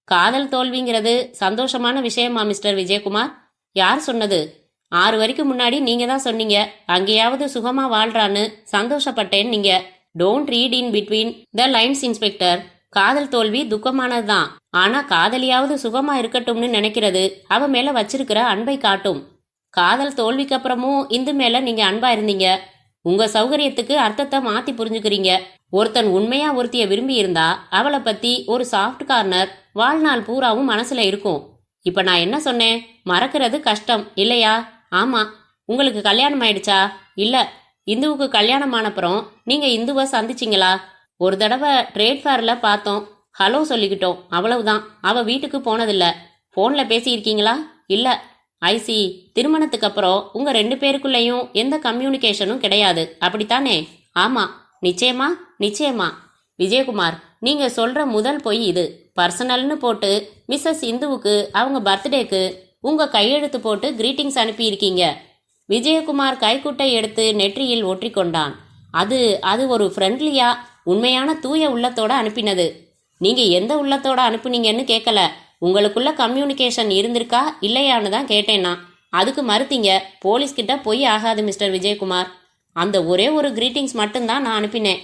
காதல் தோல்விங்கிறது சந்தோஷமான விஷயமா மிஸ்டர் விஜயகுமார்? யார் சொன்னது? 6 வரைக்கும் முன்னாடி நீங்க தான் சொன்னீங்க அங்கேயாவது சுகமா வாழ்றான்னு சந்தோஷப்பட்டேன் நீங்க. Don't read in between the lines inspector. காதல் தோல்வி துக்கமானதுதான். ஆனா காதலியாவது சுகமா இருக்கட்டும்னு நினைக்கிறது அவ மேல வச்சிருக்கிற அன்பை காட்டும். காதல் தோல்விக்கு அப்புறமும் இந்து மேல நீங்க அன்பா இருந்தீங்க. உங்க சௌகரியத்துக்கு அர்த்தத்தை மாத்தி புரிஞ்சுக்கிறீங்க. ஒருத்தன் உண்மையா ஒருத்திய விரும்பி இருந்தா அவளை பத்தி ஒரு சாஃப்ட் கார்னர் வாழ்நாள் பூராவும் மனசுல இருக்கும். இப்ப நான் என்ன சொன்னேன்? மறக்கிறது கஷ்டம் இல்லையா? ஆமா. உங்களுக்கு கல்யாணம் ஆயிடுச்சா? இல்ல. இந்துவுக்கு கல்யாணம் ஆனப்புறம் நீங்க இந்துவை சந்திச்சிங்களா? ஒரு தடவை ட்ரேட் ஃபேர்ல பார்த்தோம். ஹலோ சொல்லிக்கிட்டோம், அவ்வளவுதான். அவ வீட்டுக்கு போனதில்ல. போன்ல பேசியிருக்கீங்களா? இல்ல. ஐசி, திருமணத்துக்கு அப்புறம் உங்க 2 பேருக்குள்ளேயும் எந்த கம்யூனிகேஷனும் கிடையாது, அப்படித்தானே? ஆமா. நிச்சயமா? நிச்சயமா. விஜயகுமார், நீங்க சொல்ற முதல் பொய் இது. பர்சனல்னு போட்டு மிஸ்ஸஸ் இந்துவுக்கு அவங்க பர்த்டேக்கு உங்க கையெழுத்து போட்டு கிரீட்டிங்ஸ் அனுப்பியிருக்கீங்க. விஜயகுமார் கைக்குட்டை எடுத்து நெற்றியில் ஒற்றிக்கொண்டான். அது ஒரு ஃப்ரெண்ட்லியா உண்மையான தூய உள்ளத்தோட அனுப்பினது. நீங்க எந்த உள்ளத்தோட அனுப்புனீங்கன்னு கேட்கல. உங்களுக்குள்ள கம்யூனிகேஷன் இருந்திருக்கா இல்லையான்னு தான் கேட்டேன்னா. அதுக்கு மறுத்தீங்க. போலீஸ்கிட்ட பொய் ஆகாது மிஸ்டர் விஜயகுமார். அந்த ஒரே ஒரு கிரீட்டிங்ஸ் மட்டும்தான் நான் அனுப்பினேன்.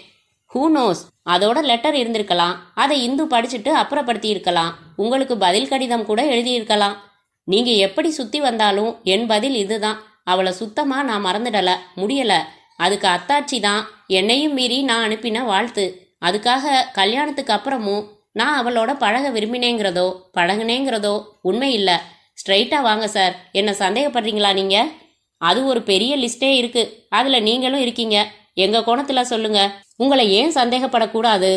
ஹூ நோஸ், அதோட லெட்டர் இருந்திருக்கலாம். அதை இந்து படிச்சுட்டு அப்புறப்படுத்தி இருக்கலாம். உங்களுக்கு பதில் கடிதம் கூட எழுதியிருக்கலாம். நீங்க எப்படி சுத்தி வந்தாலும் என் பதில் இதுதான். அவளை சுத்தமா நான் மறந்துடல, முடியல. அதுக்கு அத்தாட்சி தான் என்னையும் மீறி நான் அனுப்பின வாழ்த்து. அதுக்காக கல்யாணத்துக்கு அப்புறமும் நான் அவளோட பழக விரும்பினேங்கிறதோ பழகுனேங்கிறதோ உண்மை இல்லை. ஸ்ட்ரைட்டா வாங்க சார். என்ன சந்தேகப்படுறீங்களா நீங்க? அது ஒரு பெரிய லிஸ்டே இருக்கு. அதுல நீங்களும் இருக்கீங்க. எங்க கோணத்துல சொல்லுங்க. உங்களை ஏன் சந்தேகப்படக்கூடாது?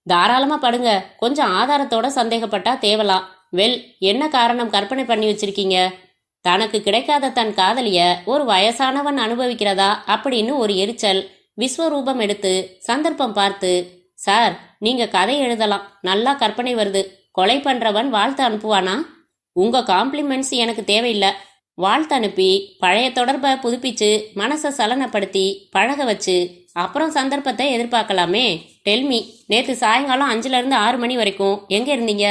தாராளமா படுங்க. கொஞ்சம் ஆதாரத்தோட சந்தேகப்பட்டா தேவலாம். வெல், என்ன காரணம் கற்பனை பண்ணி வச்சிருக்கீங்க? தனக்கு கிடைக்காத தன் காதலிய ஒரு வயசானவன் அனுபவிக்கிறதா அப்படின்னு ஒரு எரிச்சல். விஸ்வரூபம் எடுத்து சந்தர்ப்பம் பார்த்து, சார் நீங்க கதை எழுதலாம், நல்லா கற்பனை வருது. கொலை பண்றவன் வாழ்த்து அனுப்புவானா? உங்க காம்ப்ளிமெண்ட்ஸ் எனக்கு தேவையில்லை. வாழ்த்து அனுப்பி பழைய தொடர்பை புதுப்பிச்சு மனசை சலனப்படுத்தி பழக வச்சு அப்புறம் சந்தர்ப்பத்தை எதிர்பார்க்கலாமே. டெல்மி, நேற்று சாயங்காலம் 5லேருந்து 6 மணி வரைக்கும் எங்க இருந்தீங்க?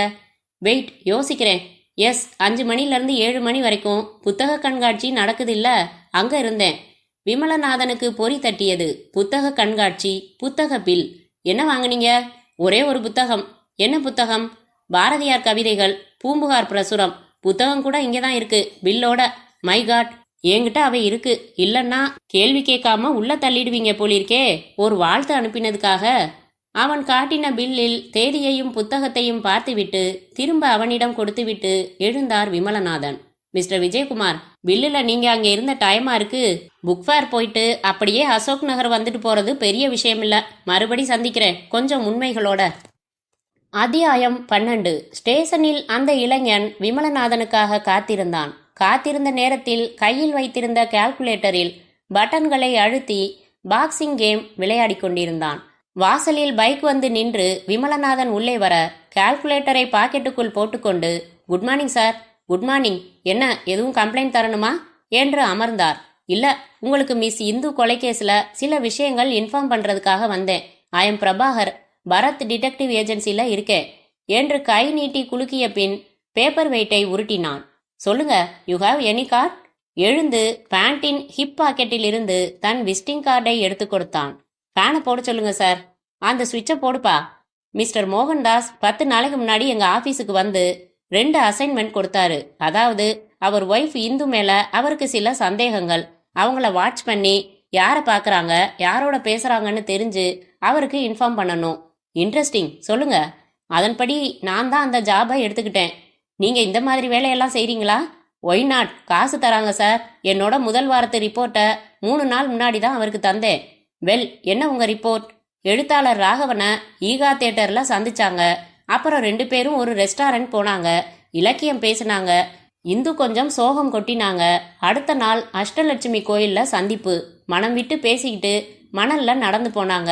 வெயிட், யோசிக்கிறேன். எஸ், 5 மணிலேருந்து 7 மணி வரைக்கும் புத்தக கண்காட்சி நடக்குது இல்ல, அங்க இருந்தேன். விமலநாதனுக்கு பொறி தட்டியது. புத்தக கண்காட்சி, புத்தக பில். என்ன வாங்குனீங்க? ஒரே ஒரு புத்தகம். என்ன புத்தகம்? பாரதியார் கவிதைகள், பூம்புகார் பிரசுரம். புத்தகம் கூட இங்கதான் இருக்கு, பில்லோட. மை காட், என்கிட்ட அவை இருக்கு. இல்லன்னா கேள்வி கேட்காம உள்ள தள்ளிடுவீங்க போலிருக்கே. ஒரு வாழ்த்து அனுப்பினதுக்காக. அவன் காட்டின பில்லில் தேதியையும் புத்தகத்தையும் பார்த்துவிட்டு திரும்ப அவனிடம் கொடுத்துவிட்டு எழுந்தார் விமலநாதன். மிஸ்டர் விஜயகுமார், பில்லுல நீங்க அங்க இருந்த டைமா இருக்கு. புக் ஃபேர் போயிட்டு அப்படியே அசோக் நகர் வந்துட்டு போறது பெரிய விஷயம் இல்ல. மறுபடி சந்திக்கிறேன், கொஞ்சம் உண்மைகளோட. அத்தியாயம் 12. ஸ்டேஷனில் அந்த இளைஞன் விமலநாதனுக்காக காத்திருந்தான். காத்திருந்த நேரத்தில் கையில் வைத்திருந்த கால்குலேட்டரில் பட்டன்களை அழுத்தி பாக்ஸிங் கேம் விளையாடி கொண்டிருந்தான். வாசலில் பைக் வந்து நின்று விமலநாதன் உள்ளே வர கால்குலேட்டரை பாக்கெட்டுக்குள் போட்டுக்கொண்டு, good morning sir. Good morning. என்ன, எதுவும் கம்ப்ளைண்ட் தரணுமா என்று அமர்ந்தார். இல்ல, உங்களுக்கு மிஸ் இந்து கொலை கேஸ்ல சில விஷயங்கள் இன்ஃபார்ம் பண்றதுக்காக வந்தேன். I am Prabhakar, Bharat detective ஏஜென்சில இருக்கேன் என்று கை நீட்டி குலுக்கிய பின் பேப்பர் வெயிட்டை உருட்டினான். சொல்லுங்க, யூ ஹாவ் எனி கார்டு? எழுந்து பேண்டின் ஹிப் பாக்கெட்டில் இருந்து தன் விசிட்டிங் கார்டை எடுத்து கொடுத்தான். ஃபேனை போட சொல்லுங்க சார். அந்த சுவிட்சை போடுப்பா. மிஸ்டர் மோகன்தாஸ் 10 நாளைக்கு முன்னாடி எங்க ஆபீஸுக்கு வந்து 2 அசைன்மெண்ட் கொடுத்தாரு. அதாவது அவர் ஒய்ஃப் இந்து மேல அவருக்கு சில சந்தேகங்கள். அவங்கள வாட்ச் பண்ணி யாரை பார்க்குறாங்க, யாரோட பேசுறாங்கன்னு தெரிஞ்சு அவருக்கு இன்ஃபார்ம் பண்ணணும். இன்ட்ரெஸ்டிங், சொல்லுங்க. அதன்படி நான் தான் அந்த ஜாபை எடுத்துக்கிட்டேன். நீங்க இந்த மாதிரி வேலையெல்லாம் செய்றீங்களா? ஒய் நாட், காசு தராங்க சார். என்னோட முதல் வாரத்து ரிப்போர்ட்டை 3 நாள் முன்னாடி தான் அவருக்கு தந்தேன். வெல், என்ன உங்க ரிப்போர்ட்? எழுத்தாளர் ராகவனை ஈகா தியேட்டர்ல சந்திச்சாங்க. அப்புறம் 2 பேரும் ஒரு ரெஸ்டாரண்ட் போனாங்க. இலக்கியம் பேசினாங்க. இந்து கொஞ்சம் சோகம் கொட்டினாங்க. அடுத்த நாள் அஷ்டலட்சுமி கோயில்ல சந்திப்பு. மனம் விட்டு பேசிக்கிட்டு மணல்ல நடந்து போனாங்க.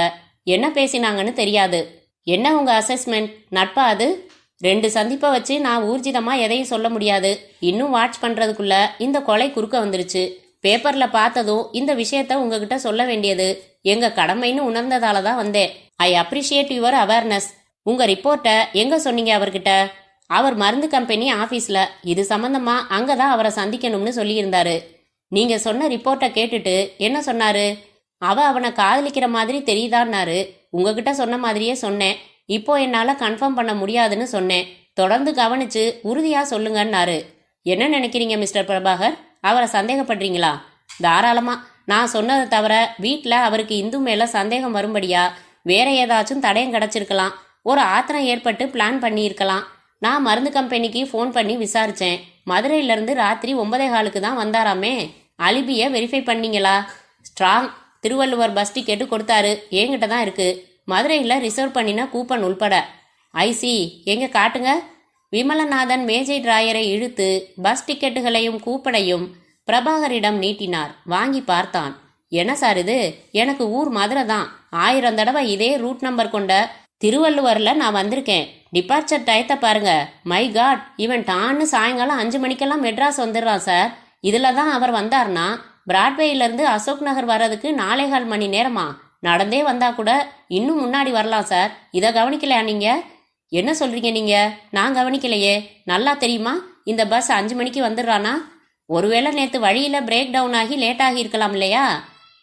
என்ன பேசினாங்கன்னு தெரியாது. என்ன உங்க அசஸ்மெண்ட்? நட்பா அது? 2 சந்திப்பை வச்சு நான் ஊர்ஜிதமா எதையும் சொல்ல முடியாது. இன்னும் வாட்ச் பண்றதுக்குள்ள இந்த கொலை குறுக்க வந்துருச்சு. பேப்பர்ல பார்த்ததும் இந்த விஷயத்த உங்ககிட்ட சொல்ல வேண்டியது எங்க கடமைன்னு உணர்ந்ததால தான் வந்தேன். I appreciate your awareness. உங்க ரிப்போர்ட்டை எங்க சொன்னீங்க அவர்கிட்ட? அவர் மருந்து கம்பெனி ஆபீஸ்ல. இது சம்பந்தமா அங்கதான் அவரை சந்திக்கணும்னு சொல்லியிருந்தாரு. நீங்க சொன்ன ரிப்போர்ட்டை கேட்டுட்டு என்ன சொன்னாரு? அவனை காதலிக்கிற மாதிரி தெரியுதான்னாரு. உங்ககிட்ட சொன்ன மாதிரியே சொன்னேன். இப்போ என்னால கன்ஃபார்ம் பண்ண முடியாதுன்னு சொன்னேன். தொடர்ந்து கவனிச்சு உறுதியா சொல்லுங்கன்னாரு. என்ன நினைக்கிறீங்க மிஸ்டர் பிரபாகர்? அவரை சந்தேகப்படுறீங்களா? தாராளமா. நான் சொன்னதை தவிர வீட்டில் அவருக்கு இந்து மேல சந்தேகம் வரும்படியா வேற ஏதாச்சும் தடயம் கிடைச்சிருக்கலாம். ஒரு ஆத்திரம் ஏற்பட்டு பிளான் பண்ணியிருக்கலாம். நான் மருந்து கம்பெனிக்கு ஃபோன் பண்ணி விசாரிச்சேன். மதுரையிலேருந்து ராத்திரி 9:15க்கு தான் வந்தாராமே. அலிபியை வெரிஃபை பண்ணீங்களா? ஸ்ட்ராங். திருவள்ளுவர் பஸ் டிக்கெட்டு கொடுத்தாரு. என்கிட்ட தான் இருக்கு. மதுரையில் ரிசர்வ் பண்ணின கூப்பன் உள்பட. ஐசி, எங்க காட்டுங்க. விமலநாதன் மேஜை டிராயரை இழுத்து பஸ் டிக்கெட்டுகளையும் கூப்பனையும் பிரபாகரிடம் நீட்டினார். வாங்கி பார்த்தான். என்ன சார் இது? எனக்கு ஊர் மதுரை தான். 1000 தடவை இதே ரூட் நம்பர் கொண்ட திருவள்ளுவர்ல நான் வந்திருக்கேன். டிபார்ச்சர் டயத்தை பாருங்க. மை காட், இவன் டான்னு சாயங்காலம் 5 மணிக்கெல்லாம் மெட்ராஸ் வந்துடுறான் சார். இதுல தான் அவர் வந்தார்னா பிராட்வேயிலிருந்து அசோக் நகர் வர்றதுக்கு 4.25 மணி நேரமா? நடந்தே வந்தா கூட இன்னும் முன்னாடி வரலாம் சார். இதை கவனிக்கலையா நீங்க? என்ன சொல்றீங்க நீங்க? நான் கவனிக்கலையே. நல்லா தெரியுமா இந்த பஸ் 5 மணிக்கு வந்துடுறானா? ஒருவேளை நேற்று வழியில பிரேக் டவுன் ஆகி லேட் ஆகி இருக்கலாம் இல்லையா?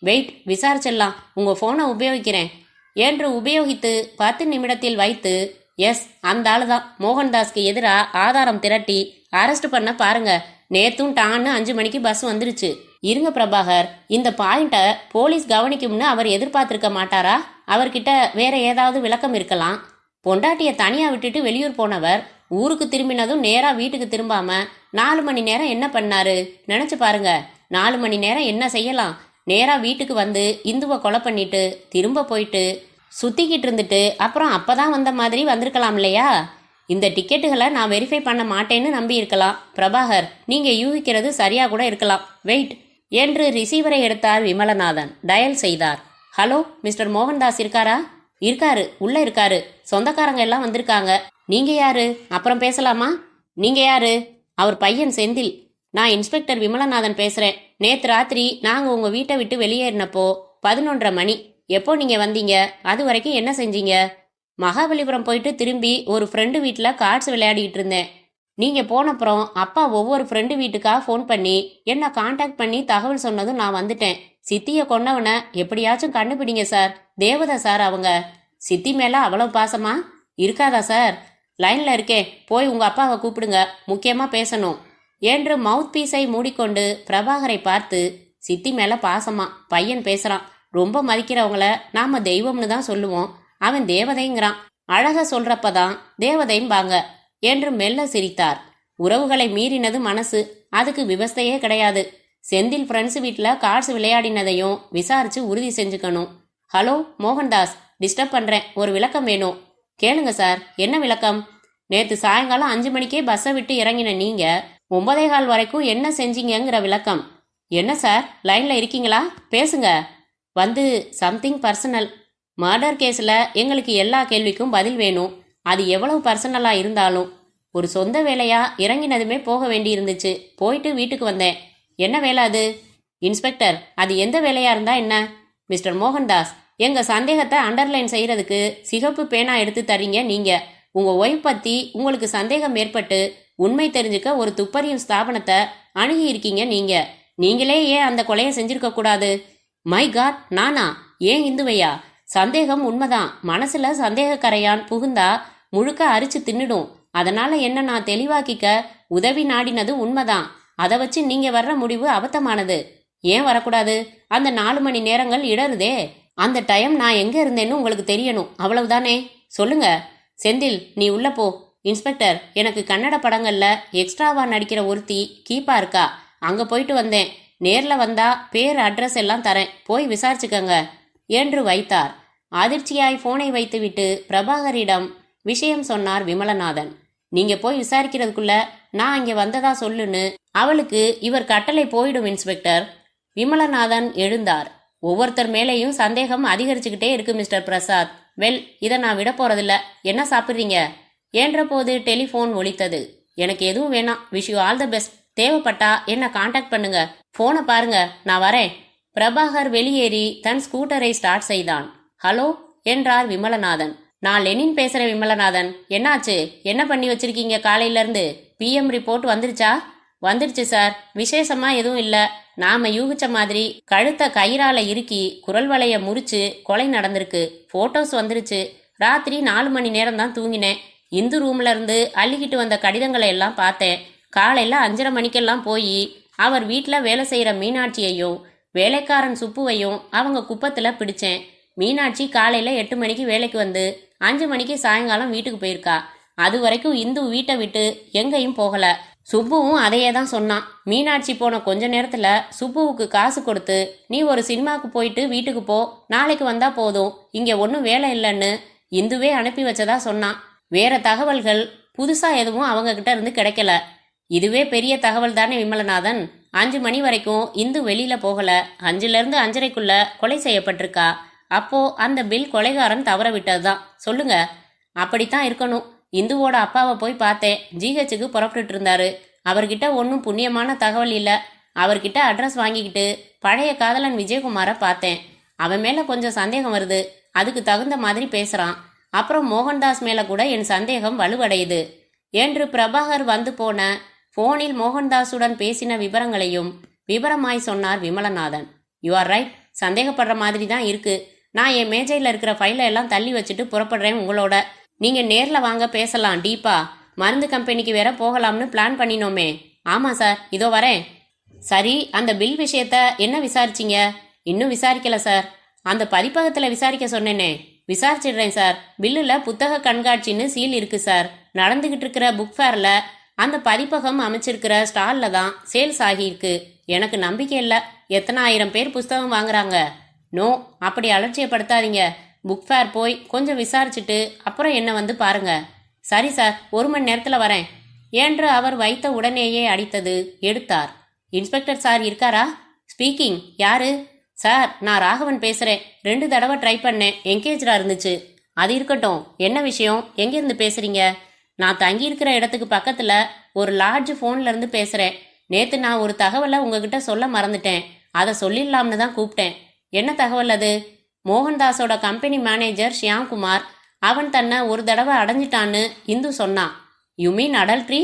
வெயிட், விசாரிச்சிடலாம். உங்க போனை உபயோகிக்கிறேன் என்று உபயோகித்து 10 நிமிடத்தில் வைத்து, எஸ், அந்த ஆளு தான். மோகன்தாஸ்க்கு எதிராக ஆதாரம் திரட்டி அரெஸ்ட் பண்ண பாருங்க. நேத்தும் டான்னு 5 மணிக்கு பஸ் வந்துருச்சு. இருங்க பிரபாகர், இந்த பாயிண்ட்டை போலீஸ் கவனிக்கும்னு அவர் எதிர்பார்த்திருக்க மாட்டாரா? அவர்கிட்ட வேற ஏதாவது விளக்கம் இருக்கலாம். பொண்டாட்டியை தனியா விட்டுட்டு வெளியூர் போனவர் ஊருக்கு திரும்பினதும் நேரா வீட்டுக்கு திரும்பாம 4 மணி நேரம் என்ன பண்ணாரு? நினைச்சு பாருங்க. 4 மணி நேரம் என்ன செய்யலாம்? நேரா வீட்டுக்கு வந்து இந்துவை கொலை பண்ணிட்டு திரும்ப போயிட்டு சுத்திக்கிட்டு இருந்துட்டு அப்புறம் அப்பதான் வந்த மாதிரி வந்திருக்கலாம் இல்லையா? இந்த டிக்கெட்டுகளை நான் வெரிஃபை பண்ண மாட்டேன்னு நம்பி இருக்கலாம். பிரபாகர், நீங்க யூகிக்கிறது சரியா கூட இருக்கலாம். வெயிட் என்று ரிசீவரை எடுத்தார் விமலநாதன். டயல் செய்தார். ஹலோ, மிஸ்டர் மோகன்தாஸ் இருக்காரா? இருக்காரு, உள்ள இருக்காரு. சொந்தக்காரங்க எல்லாம் வந்திருக்காங்க. நீங்க யாரு? அப்புறம் பேசலாமா? நீங்க யாரு? அவர் பையன் செந்தில். நான் இன்ஸ்பெக்டர் விமலநாதன் பேசுறேன். நேத்து ராத்திரி நாங்க உங்க வீட்டை விட்டு வெளியேறினப்போ 11:30 மணி. எப்போ நீங்க வந்தீங்க? அது வரைக்கும் என்ன செஞ்சீங்க? மகாபலிபுரம் போயிட்டு திரும்பி ஒரு ஃப்ரெண்டு வீட்டில் கார்ட்ஸ் விளையாடிட்டு இருந்தேன். நீங்க போனப்புறம் அப்பா ஒவ்வொரு ஃப்ரெண்டு வீட்டுக்காக ஃபோன் பண்ணி என்ன கான்டாக்ட் பண்ணி தகவல் சொன்னதும் நான் வந்துட்டேன். சித்தியை கொன்னவனை எப்படியாச்சும் கண்டுபிடிங்க சார். தேவதா சார் அவங்க. சித்தி மேல அவ்வளவு பாசமா? இருக்காதா சார்? லைன்ல இருக்கே, போய் உங்க அப்பாவை கூப்பிடுங்க, முக்கியமா பேசணும் என்று மவுத் பீஸை மூடிக்கொண்டு பிரபாகரை பார்த்து, சித்தி மேல பாசமா? பையன் பேசுறான். ரொம்ப மதிக்கிறவங்கள நாம தெய்வம்னு தான் சொல்லுவோம். அவன் தேவதைங்கிறான். அழக சொல்றப்பதான் தேவதைம்பாங்க என்று மெல்ல சிரித்தார். உறவுகளை மீறினது மனசு. அதுக்கு விவஸ்தையே கிடையாது. செந்தில் ஃப்ரெண்ட்ஸ் வீட்டில் கார்ட்ஸ் விளையாடினதையும் விசாரிச்சு உறுதி செஞ்சுக்கணும். ஹலோ மோகன்தாஸ், டிஸ்டர்ப் பண்றேன். ஒரு விளக்கம் வேணும். கேளுங்க சார். என்ன விளக்கம்? நேத்து சாயங்காலம் 5 மணிக்கே பஸ்ஸை விட்டு இறங்கின நீங்க 9:15 வரைக்கும் என்ன செஞ்சீங்கிற விளக்கம். என்ன சார், லைன்ல இருக்கீங்களா? பேசுங்க. வந்து சம்திங் பர்சனல். மர்டர் கேஸில் எங்களுக்கு எல்லா கேள்விக்கும் பதில் வேணும். அது எவ்வளவு பர்சனலா இருந்தாலும். ஒரு சொந்த வேலையா இறங்கினதுமே போக வேண்டி இருந்துச்சு. போயிட்டு வீட்டுக்கு வந்தேன். என்ன வேலை அது? இன்ஸ்பெக்டர், அது எந்த வேலையா இருந்தா என்ன? மிஸ்டர் மோகன்தாஸ், எங்க சந்தேகத்தை அண்டர்லைன் செய்யறதுக்கு சிகப்பு பேனா எடுத்து தரீங்க நீங்க. உங்க ஒய்ஃப் பத்தி உங்களுக்கு சந்தேகம் ஏற்பட்டு உண்மை தெரிஞ்சுக்க ஒரு துப்பறியும் ஸ்தாபனத்தை அணுகி இருக்கீங்க நீங்க. நீங்களே ஏன் அந்த கொலையை செஞ்சிருக்க கூடாது? மை காட், நானா? ஏன் இந்துவையா? சந்தேகம் உண்மைதான். மனசுல சந்தேக கரையான் புகுந்தா முழுக்க அரிச்சு தின்னுடும். அதனால என்ன நான் தெளிவாக்கிக்க உதவி நாடினது உண்மைதான். அதை வச்சு நீங்க வர்ற முடிவு அபத்தமானது. ஏன் வரக்கூடாது? அந்த 4 மணி நேரங்கள் இடருதே, அந்த டைம் நான் எங்க இருந்தேன்னு உங்களுக்கு தெரியணும், அவ்வளவுதானே? சொல்லுங்க. செந்தில், நீ உள்ள போ. இன்ஸ்பெக்டர், எனக்கு கன்னட படங்கள்ல எக்ஸ்ட்ராவா நடிக்கிற ஒருத்தி கீப்பா இருக்கா, அங்க போயிட்டு வந்தேன். நேர்ல வந்தா பேர் அட்ரஸ் எல்லாம் தரேன், போய் விசாரிச்சுக்கங்க என்று வைத்தார். அதிர்ச்சியாய் போனை வைத்துவிட்டு பிரபாகரிடம் விஷயம் சொன்னார் விமலநாதன். நீங்க போய் விசாரிக்கிறதுக்குள்ள நான் அங்கே வந்ததா சொல்லுன்னு அவளுக்கு இவர் கட்டளை போயிடும் இன்ஸ்பெக்டர். விமலநாதன் எழுந்தார். ஒவ்வொருத்தர் மேலேயும் சந்தேகம் அதிகரிச்சுக்கிட்டே இருக்கு மிஸ்டர் பிரசாத். வெல், இதை நான் விட போறதில்ல. என்ன சாப்பிட்றீங்க என்ற போது டெலிஃபோன் ஒலித்தது. எனக்கு எதுவும் வேணாம், wish you all the best. தேவைப்பட்டா என்ன காண்டாக்ட் பண்ணுங்க. போனை பாருங்க, நான் வரேன். பிரபாகர் வெளியேறி தன் ஸ்கூட்டரை ஸ்டார்ட் செய்தான். ஹலோ என்றார் விமலநாதன். நான் லெனின் பேசுறேன் விமலநாதன். என்னாச்சு? என்ன பண்ணி வச்சிருக்கீங்க காலையில இருந்து? பிஎம் ரிப்போர்ட் வந்துருச்சா? வந்துருச்சு சார். விசேஷமா எதுவும் இல்ல. நாம யூகிச்ச மாதிரி கழுத்தை கயிறால இறுக்கி குரல் வளைய முறிச்சு கொலை நடந்திருக்கு. போட்டோஸ் வந்துருச்சு. ராத்திரி 4 மணி நேரம் தான் தூங்கினேன். இந்து ரூம்ல இருந்து அள்ளிக்கிட்டு வந்த கடிதங்களை எல்லாம் பார்த்தேன். காலையில 5:30 மணிக்கெல்லாம் போய் அவர் வீட்டில் வேலை செய்யற மீனாட்சியையும் வேலைக்காரன் சுப்புவையும் அவங்க குப்பத்துல பிடிச்சேன். மீனாட்சி காலையில 8 மணிக்கு வேலைக்கு வந்து 5 மணிக்கு சாயங்காலம் வீட்டுக்கு போயிருக்கா. அது வரைக்கும் இந்து வீட்டை விட்டு எங்கேயும் போகல. சுப்புவும் அதையே தான் சொன்னான். மீனாட்சி போன கொஞ்ச நேரத்துல சுப்புவுக்கு காசு கொடுத்து, நீ ஒரு சினிமாவுக்கு போயிட்டு வீட்டுக்கு போ, நாளைக்கு வந்தா போதும், இங்க ஒன்றும் வேலை இல்லைன்னு இந்துவே அனுப்பி வச்சதா சொன்னான். வேற தகவல்கள் புதுசா எதுவும் அவங்க கிட்ட இருந்து கிடைக்கல. இதுவே பெரிய தகவல் தானே விமலநாதன்? 5 மணி வரைக்கும் இந்து வெளியில போகல. 5ல இருந்து 5:30க்குள்ள கொலை செய்யப்பட்டிருக்கா. அப்போ அந்த பில் கொலைகாரன் தவற விட்டதுதான். சொல்லுங்க. அப்படித்தான் இருக்கணும். இந்துவோட அப்பாவை போய் பார்த்தேன். ஜிஹெச்சுக்கு புறப்பட்டு இருந்தாரு. அவர்கிட்ட ஒன்றும் புண்ணியமான தகவல் இல்லை. அவர்கிட்ட அட்ரஸ் வாங்கிக்கிட்டு பழைய காதலன் விஜயகுமாரை பார்த்தேன். அவன் மேல கொஞ்சம் சந்தேகம் வருது. அதுக்கு தகுந்த மாதிரி பேசுறான். அப்புறம் மோகன்தாஸ் மேல கூட என் சந்தேகம் வலுவடையுது என்று பிரபாகர் வந்து போன போனில் மோகன்தாஸுடன் பேசின விவரங்களையும் விவரமாய் சொன்னார் விமலநாதன். You are right. சந்தேகப்படுற மாதிரி தான் இருக்கு. நான் என் மேஜையில் இருக்கிற ஃபைலை எல்லாம் தள்ளி வச்சுட்டு புறப்படுறேன் உங்களோட. நீங்க நேர்ல வாங்க, பேசலாம் டீப்பா. மருந்து கம்பெனிக்கு வேற போகலாம்னு பிளான் பண்ணினோமே. ஆமா சார், இதோ வரேன். சரி, அந்த பில் விஷயத்த என்ன விசாரிச்சிங்க? இன்னும் விசாரிக்கல சார். அந்த பதிப்பகத்துல விசாரிக்க சொன்னேனே, விசாரிச்சிடுறேன் சார். பில்லுல புத்தக கண்காட்சின்னு சீல் இருக்கு சார். நடந்துகிட்டு இருக்கிற புக் ஃபேர்ல அந்த பதிப்பகம் அமைச்சிருக்கிற ஸ்டால்ல தான் சேல்ஸ் ஆகியிருக்கு. எனக்கு நம்பிக்கை இல்லை. எத்தனை ஆயிரம் பேர் புஸ்தகம் வாங்குறாங்க. நோ, அப்படி அலட்சியப்படுத்தாதீங்க. புக் ஃபேர் போய் கொஞ்சம் விசாரிச்சுட்டு அப்புறம் என்ன வந்து பாருங்க. சரி சார், 1 மணி நேரத்தில் வரேன் என்று அவர் வைத்த உடனேயே அடித்தது எடுத்தார். இன்ஸ்பெக்டர் சார் இருக்காரா? ஸ்பீக்கிங். யாரு? சார், நான் ராகவன் பேசுறேன். 2 தடவை ட்ரை பண்ணேன், என்கேஜா இருந்துச்சு. அது இருக்கட்டும், என்ன விஷயம்? எங்கிருந்து பேசுறீங்க? நான் தங்கியிருக்கிற இடத்துக்கு பக்கத்துல ஒரு லாட்ஜ் போன்ல இருந்து பேசுறேன். நேத்து நான் ஒரு தகவலை உங்ககிட்ட சொல்ல மறந்துட்டேன். அதை சொல்லிடலாம்னு தான் கூப்பிட்டேன். என்ன தகவல் அது? மோகன்தாஸோட கம்பெனி மேனேஜர் ஷியாம்குமார், அவன் தன்னை ஒரு தடவை அடைஞ்சிட்டான்னு இந்து சொன்னான். You mean adultery?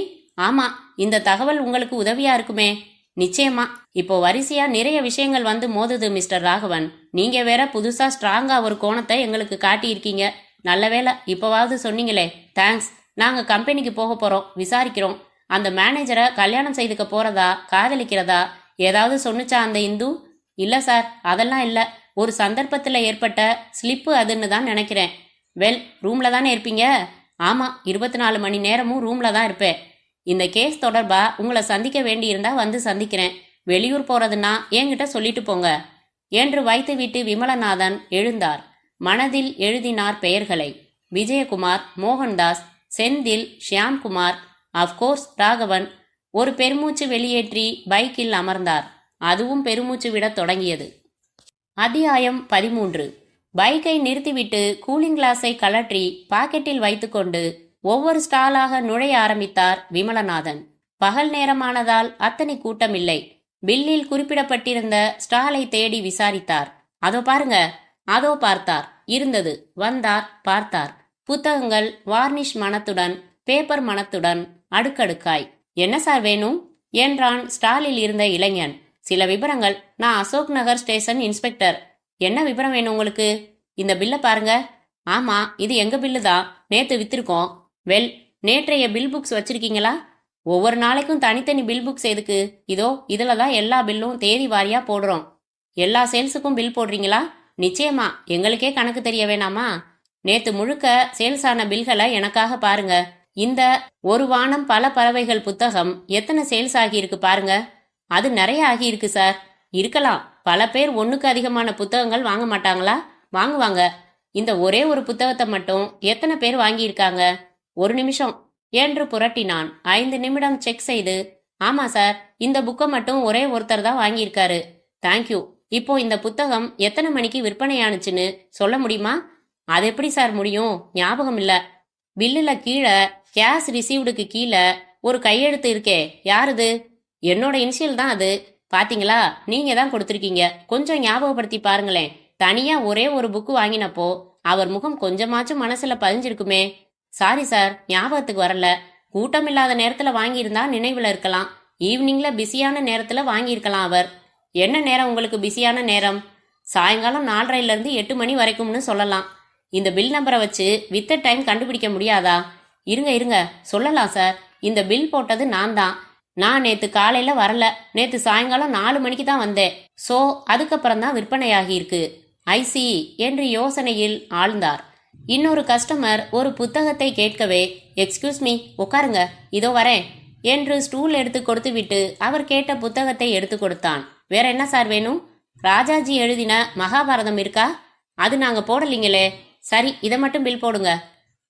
ஆமா. இந்த தகவல் உங்களுக்கு உதவியா இருக்குமே. நிச்சயமா. இப்போ வரிசையா நிறைய விஷயங்கள் வந்து மோதுது மிஸ்டர் ராகவன். நீங்க வேற புதுசா ஸ்ட்ராங்கா ஒரு கோணத்தை எங்களுக்கு காட்டியிருக்கீங்க. நல்ல வேலை இப்போவாவது சொன்னீங்களே. தேங்க்ஸ். நாங்க கம்பெனிக்கு போக போறோம், விசாரிக்கிறோம். அந்த மேனேஜரை கல்யாணம் செய்துக்க போறதா, காதலிக்கிறதா ஏதாவது சொன்னுச்சா அந்த இந்து? இல்ல சார், அதெல்லாம் இல்ல. ஒரு சந்தர்ப்பத்துல ஏற்பட்ட ஸ்லிப்பு அதுன்னு தான் நினைக்கிறேன். வெல், ரூம்ல தானே இருப்பீங்க? ஆமா, 24 மணி நேரமும் ரூம்ல தான் இருப்பேன். இந்த கேஸ் தொடர்பா உங்களை சந்திக்க வேண்டியிருந்தா வந்து சந்திக்கிறேன். வெளியூர் போறதுன்னா என்கிட்ட சொல்லிட்டு போங்க என்று வைத்துவிட்டு விமலநாதன் எழுந்தார். மனதில் எழுதினார் பெயர்களை. விஜயகுமார், மோகன்தாஸ், செந்தில், ஷியாம்குமார், அஃப்கோர்ஸ் ராகவன். ஒரு பெருமூச்சு வெளியேற்றி பைக்கில் அமர்ந்தார். அதுவும் பெருமூச்சு விடத் தொடங்கியது. அத்தியாயம் 13. பைக்கை நிறுத்திவிட்டு கூலிங் கிளாஸை கழற்றி பாக்கெட்டில் வைத்துக்கொண்டு ஒவ்வொரு ஸ்டாலாக நுழைய ஆரம்பித்தார் விமலநாதன். பகல் நேரமானதால் அத்தனை கூட்டமில்லை. பில்லில் குறிப்பிடப்பட்டிருந்த ஸ்டாலை தேடி விசாரித்தார். அதோ பாருங்க. அதோ பார்த்தார். இருந்தது. வந்தார், பார்த்தார். புத்தகங்கள் வார்னிஷ் மணத்துடன், பேப்பர் மணத்துடன், அடுக்கடுக்காய். என்ன சார் வேணும் என்றான் ஸ்டாலில் இருந்த இளைஞன். சில விபரங்கள். நான் அசோக் நகர் ஸ்டேஷன் இன்ஸ்பெக்டர். என்ன விபரம் வேணும் உங்களுக்கு? இந்த பில்லை பாருங்க. ஆமா, இது எங்க பில்லு தான். நேத்து வித்திருக்கோம். வெல், நேற்றைய பில் புக்ஸ் வச்சிருக்கீங்களா? ஒவ்வொரு நாளைக்கும் தனித்தனி பில் புக்ஸ் எதுக்கு? இதோ இதுல தான் எல்லா பில்லும் தேதி வாரியா போடுறோம். எல்லா சேல்ஸுக்கும் பில் போடுறீங்களா? நிச்சயமா. எங்களுக்கே கணக்கு தெரிய வேணாமா? நேத்து முழுக்க சேல்ஸ் ஆன பில்களை எனக்காக பாருங்க. இந்த ஒரு வானம் பல பறவைகள் புத்தகம் எத்தனை சேல்ஸ் ஆகியிருக்கு பாருங்க. அது நிறைய ஆகியிருக்கு சார். இருக்கலாம். பல பேர் ஒண்ணுக்கு அதிகமான புத்தகங்கள் வாங்க மாட்டாங்களா? வாங்குவாங்க. இந்த ஒரே ஒரு புத்தகத்தை மட்டும் எத்தனை பேர் வாங்கியிருக்காங்க? ஒரு நிமிஷம் என்று புரட்டினான். 5 நிமிடம் செக் செய்து, ஆமா சார், இந்த புக்கை மட்டும் ஒரே ஒருத்தர் தான் வாங்கியிருக்காரு. தேங்க்யூ. இப்போ இந்த புத்தகம் எத்தனை மணிக்கு விற்பனையானுச்சுன்னு சொல்ல முடியுமா? அது எப்படி சார் முடியும்? ஞாபகம் இல்ல. பில்லுல கீழே கேஷ் ரிசீவ்டுக்கு கீழே ஒரு கையெழுத்து இருக்கே, யாருது? என்னோட இனிஷியல் தான் அது. பாத்தீங்களா? நீங்க தான் கொடுத்துருக்கீங்க. கொஞ்சம் ஞாபகப்படுத்தி பாருங்களேன். தனியா ஒரே ஒரு புக்கு வாங்கினப்போ அவர் முகம் கொஞ்சமாச்சும் மனசுல பதிஞ்சிருக்குமே. சாரி சார், ஞாபகத்துக்கு வரல. கூட்டம் இல்லாத நேரத்துல வாங்கியிருந்தா நினைவுல இருக்கலாம். ஈவினிங்ல பிஸியான நேரத்துல வாங்கியிருக்கலாம் அவர். என்ன நேரம் உங்களுக்கு பிஸியான நேரம்? சாயங்காலம் 4:30 இருந்து 8 மணி வரைக்கும்னு சொல்லலாம். இந்த பில் நம்பரை வச்சு வித்த டைம் கண்டுபிடிக்க முடியாதா? இருங்க சொல்லலாம் சார். இந்த பில் போட்டது நான் தான். நான் நேத்து காலையில வரல. நேத்து சாயங்காலம் 4 மணிக்கு தான் வந்தேன். சோ அதுக்கப்புறம் தான் விற்பனையாகி இருக்கு. ஐசி என்று யோசனையில் ஆழ்ந்தார். இன்னொரு கஸ்டமர் ஒரு புத்தகத்தை கேட்கவே, எக்ஸ்கியூஸ் மீ, உட்காருங்க, இதோ வரேன் என்று ஸ்டூல் எடுத்து கொடுத்து விட்டு அவர் கேட்ட புத்தகத்தை எடுத்து கொடுத்தான். வேற என்ன சார் வேணும்? ராஜாஜி எழுதின மகாபாரதம் இருக்கா? அது நாங்க போடலீங்களே. சரி, இதை மட்டும் பில் போடுங்க.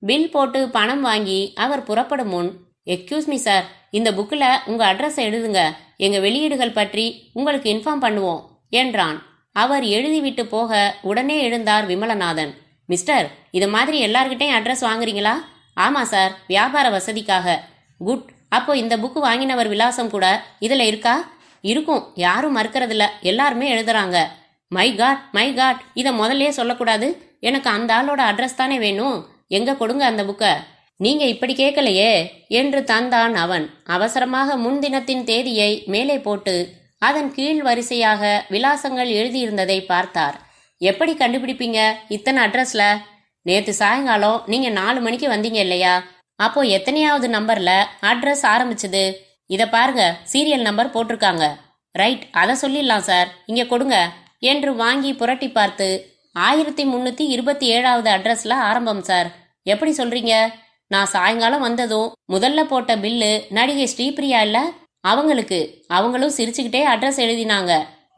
பில் போட்டு பணம் வாங்கி அவர் புறப்படும் முன், எக்ஸ்கியூஸ் மீ சார், இந்த புக்கில் உங்க அட்ரஸ் எழுதுங்க. எங்க வெளியீடுகள் பற்றி உங்களுக்கு இன்ஃபார்ம் பண்ணுவோம் என்றான். அவர் எழுதிவிட்டு போக உடனே எழுந்தார் விமலநாதன். மிஸ்டர், இது மாதிரி எல்லார்கிட்டையும் அட்ரஸ் வாங்குறீங்களா? ஆமா சார், வியாபார வசதிக்காக. குட். அப்போ இந்த புக்கு வாங்கினவர் விலாசம் கூட இதுல இருக்கா? இருக்கும். யாரும் மறுக்கறதில்ல. எல்லாருமே எழுதுறாங்க. மை காட், இதை முதல்ல சொல்லக்கூடாது. எனக்கு அந்த ஆளோட அட்ரஸ் தானே வேணும். எங்க கொடுங்க அந்த புக்கை. நீங்க இப்படி கேட்கலையே என்று தந்தான் அவன். அவசரமாக முன்தினத்தின் தேதியை மேலே போட்டு அதன் கீழ் வரிசையாக விலாசங்கள் எழுதியிருந்ததை பார்த்தார். எப்படி கண்டுபிடிப்பீங்க இத்தனை அட்ரஸ்ல? நேத்து சாயங்காலம் நீங்க 4 மணிக்கு வந்தீங்க இல்லையா? அப்போ எத்தனையாவது நம்பர்ல அட்ரஸ் ஆரம்பிச்சது? இத பாருங்க, சீரியல் நம்பர் போட்டிருக்காங்க. ரைட், அதை சொல்லிடலாம் சார். இங்க கொடுங்க என்று வாங்கி புரட்டி பார்த்து 1327வது அட்ரஸ்ல ஆரம்பம் சார். எப்படி சொல்றீங்க? நான் சாயங்காலம் வந்ததும் முதல்ல போட்ட பில்லு நடிகை ஸ்ரீபிரியா இல்ல, அவங்களும் சிரிச்சுக்கிட்டே அட்ரஸ் எழுதினாங்க.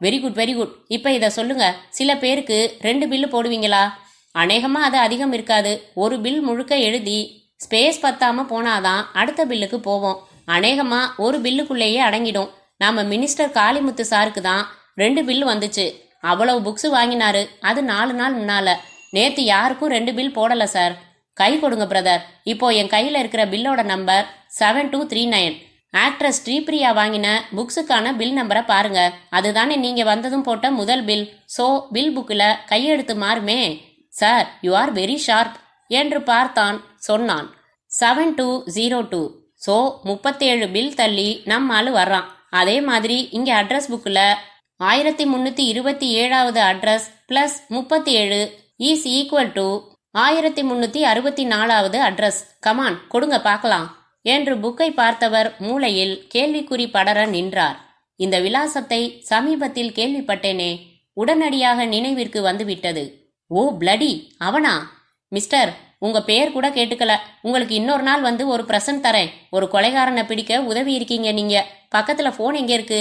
Very good. இப்ப இத சொல்லுங்க, சில பேருக்கு 2 பில்லு போடுவீங்களா? அநேகமா அது அதிகம் இருக்காது. ஒரு பில் முழுக்க எழுதி ஸ்பேஸ் பத்தாம போனாதான் அடுத்த பில்லுக்கு போவோம். அநேகமா ஒரு பில்லுக்குள்ளேயே அடங்கிடும். நாம மினிஸ்டர் காளிமுத்து சாருக்கு தான் 2 பில்லு வந்துச்சு. அவ்வளவு புக்ஸ் வாங்கினாரு. அது 4 நாள் முன்னால. நேத்து யாருக்கும் 2 பில் போடல சார். கை கொடுங்க பிரதர். இப்போ என் கையில இருக்கிற பில்லோட நம்பர் 7239. ஆக்ட்ரஸ் ஸ்ரீபிரியா வாங்கின புக்ஸுக்கான பில் நம்பரை பாருங்க. அதுதானே நீங்க வந்ததும் போட்ட முதல் பில். சோ பில் புக்கில் கையெழுத்து மாறுமே. Sir, you are very sharp என்று பார்த்தான். சொன்னான் 7202. சோ 37 பில் தள்ளி நம்மாலு வர்றான். அதே மாதிரி இங்க அட்ரஸ் புக்கில் 1327வது address plus 37 is equal to 1364வது அட்ரஸ். கமான், கொடுங்க பார்க்கலாம் என்று புக்கை பார்த்தவர் மூளையில் கேள்விக்குறி படர நின்றார். இந்த விலாசத்தை சமீபத்தில் கேள்விப்பட்டேனே, உடனடியாக நினைவிற்கு வந்துவிட்டது. ஓ பிளடி, அவனா? மிஸ்டர், உங்க பேர் கூட கேட்டுக்கல. உங்களுக்கு இன்னொரு நாள் வந்து ஒரு பிரசன்ட் தரேன். ஒரு கொலைகாரனை பிடிக்க உதவி இருக்கீங்க நீங்க. பக்கத்துல போன் எங்க இருக்கு?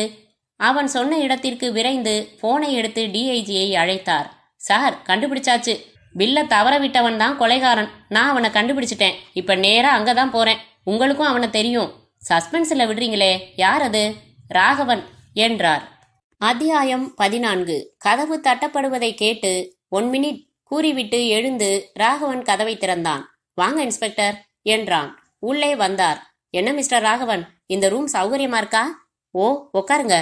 அவன் சொன்ன இடத்திற்கு விரைந்து போனை எடுத்து டிஐஜியை அழைத்தார். சார், கண்டுபிடிச்சாச்சு. பில்ல தவற விட்டவன் தான் கொலைகாரன். நான் அவனை கண்டுபிடிச்சிட்டேன். இப்ப நேரா அங்கதான் போறேன். உங்களுக்கும் அவனை தெரியும். சஸ்பென்ஸ்ல விடுறீங்களே, யார் அது? ராகவன் என்றார். அத்தியாயம் 14. கதவு தட்டப்படுவதை கேட்டு 1 மினிட் கூறிவிட்டு எழுந்து ராகவன் கதவை திறந்தான். வாங்க இன்ஸ்பெக்டர் என்றான். உள்ளே வந்தார். என்ன மிஸ்டர் ராகவன், இந்த ரூம் சௌகரியமா இருக்கா? ஓ, உட்காருங்க.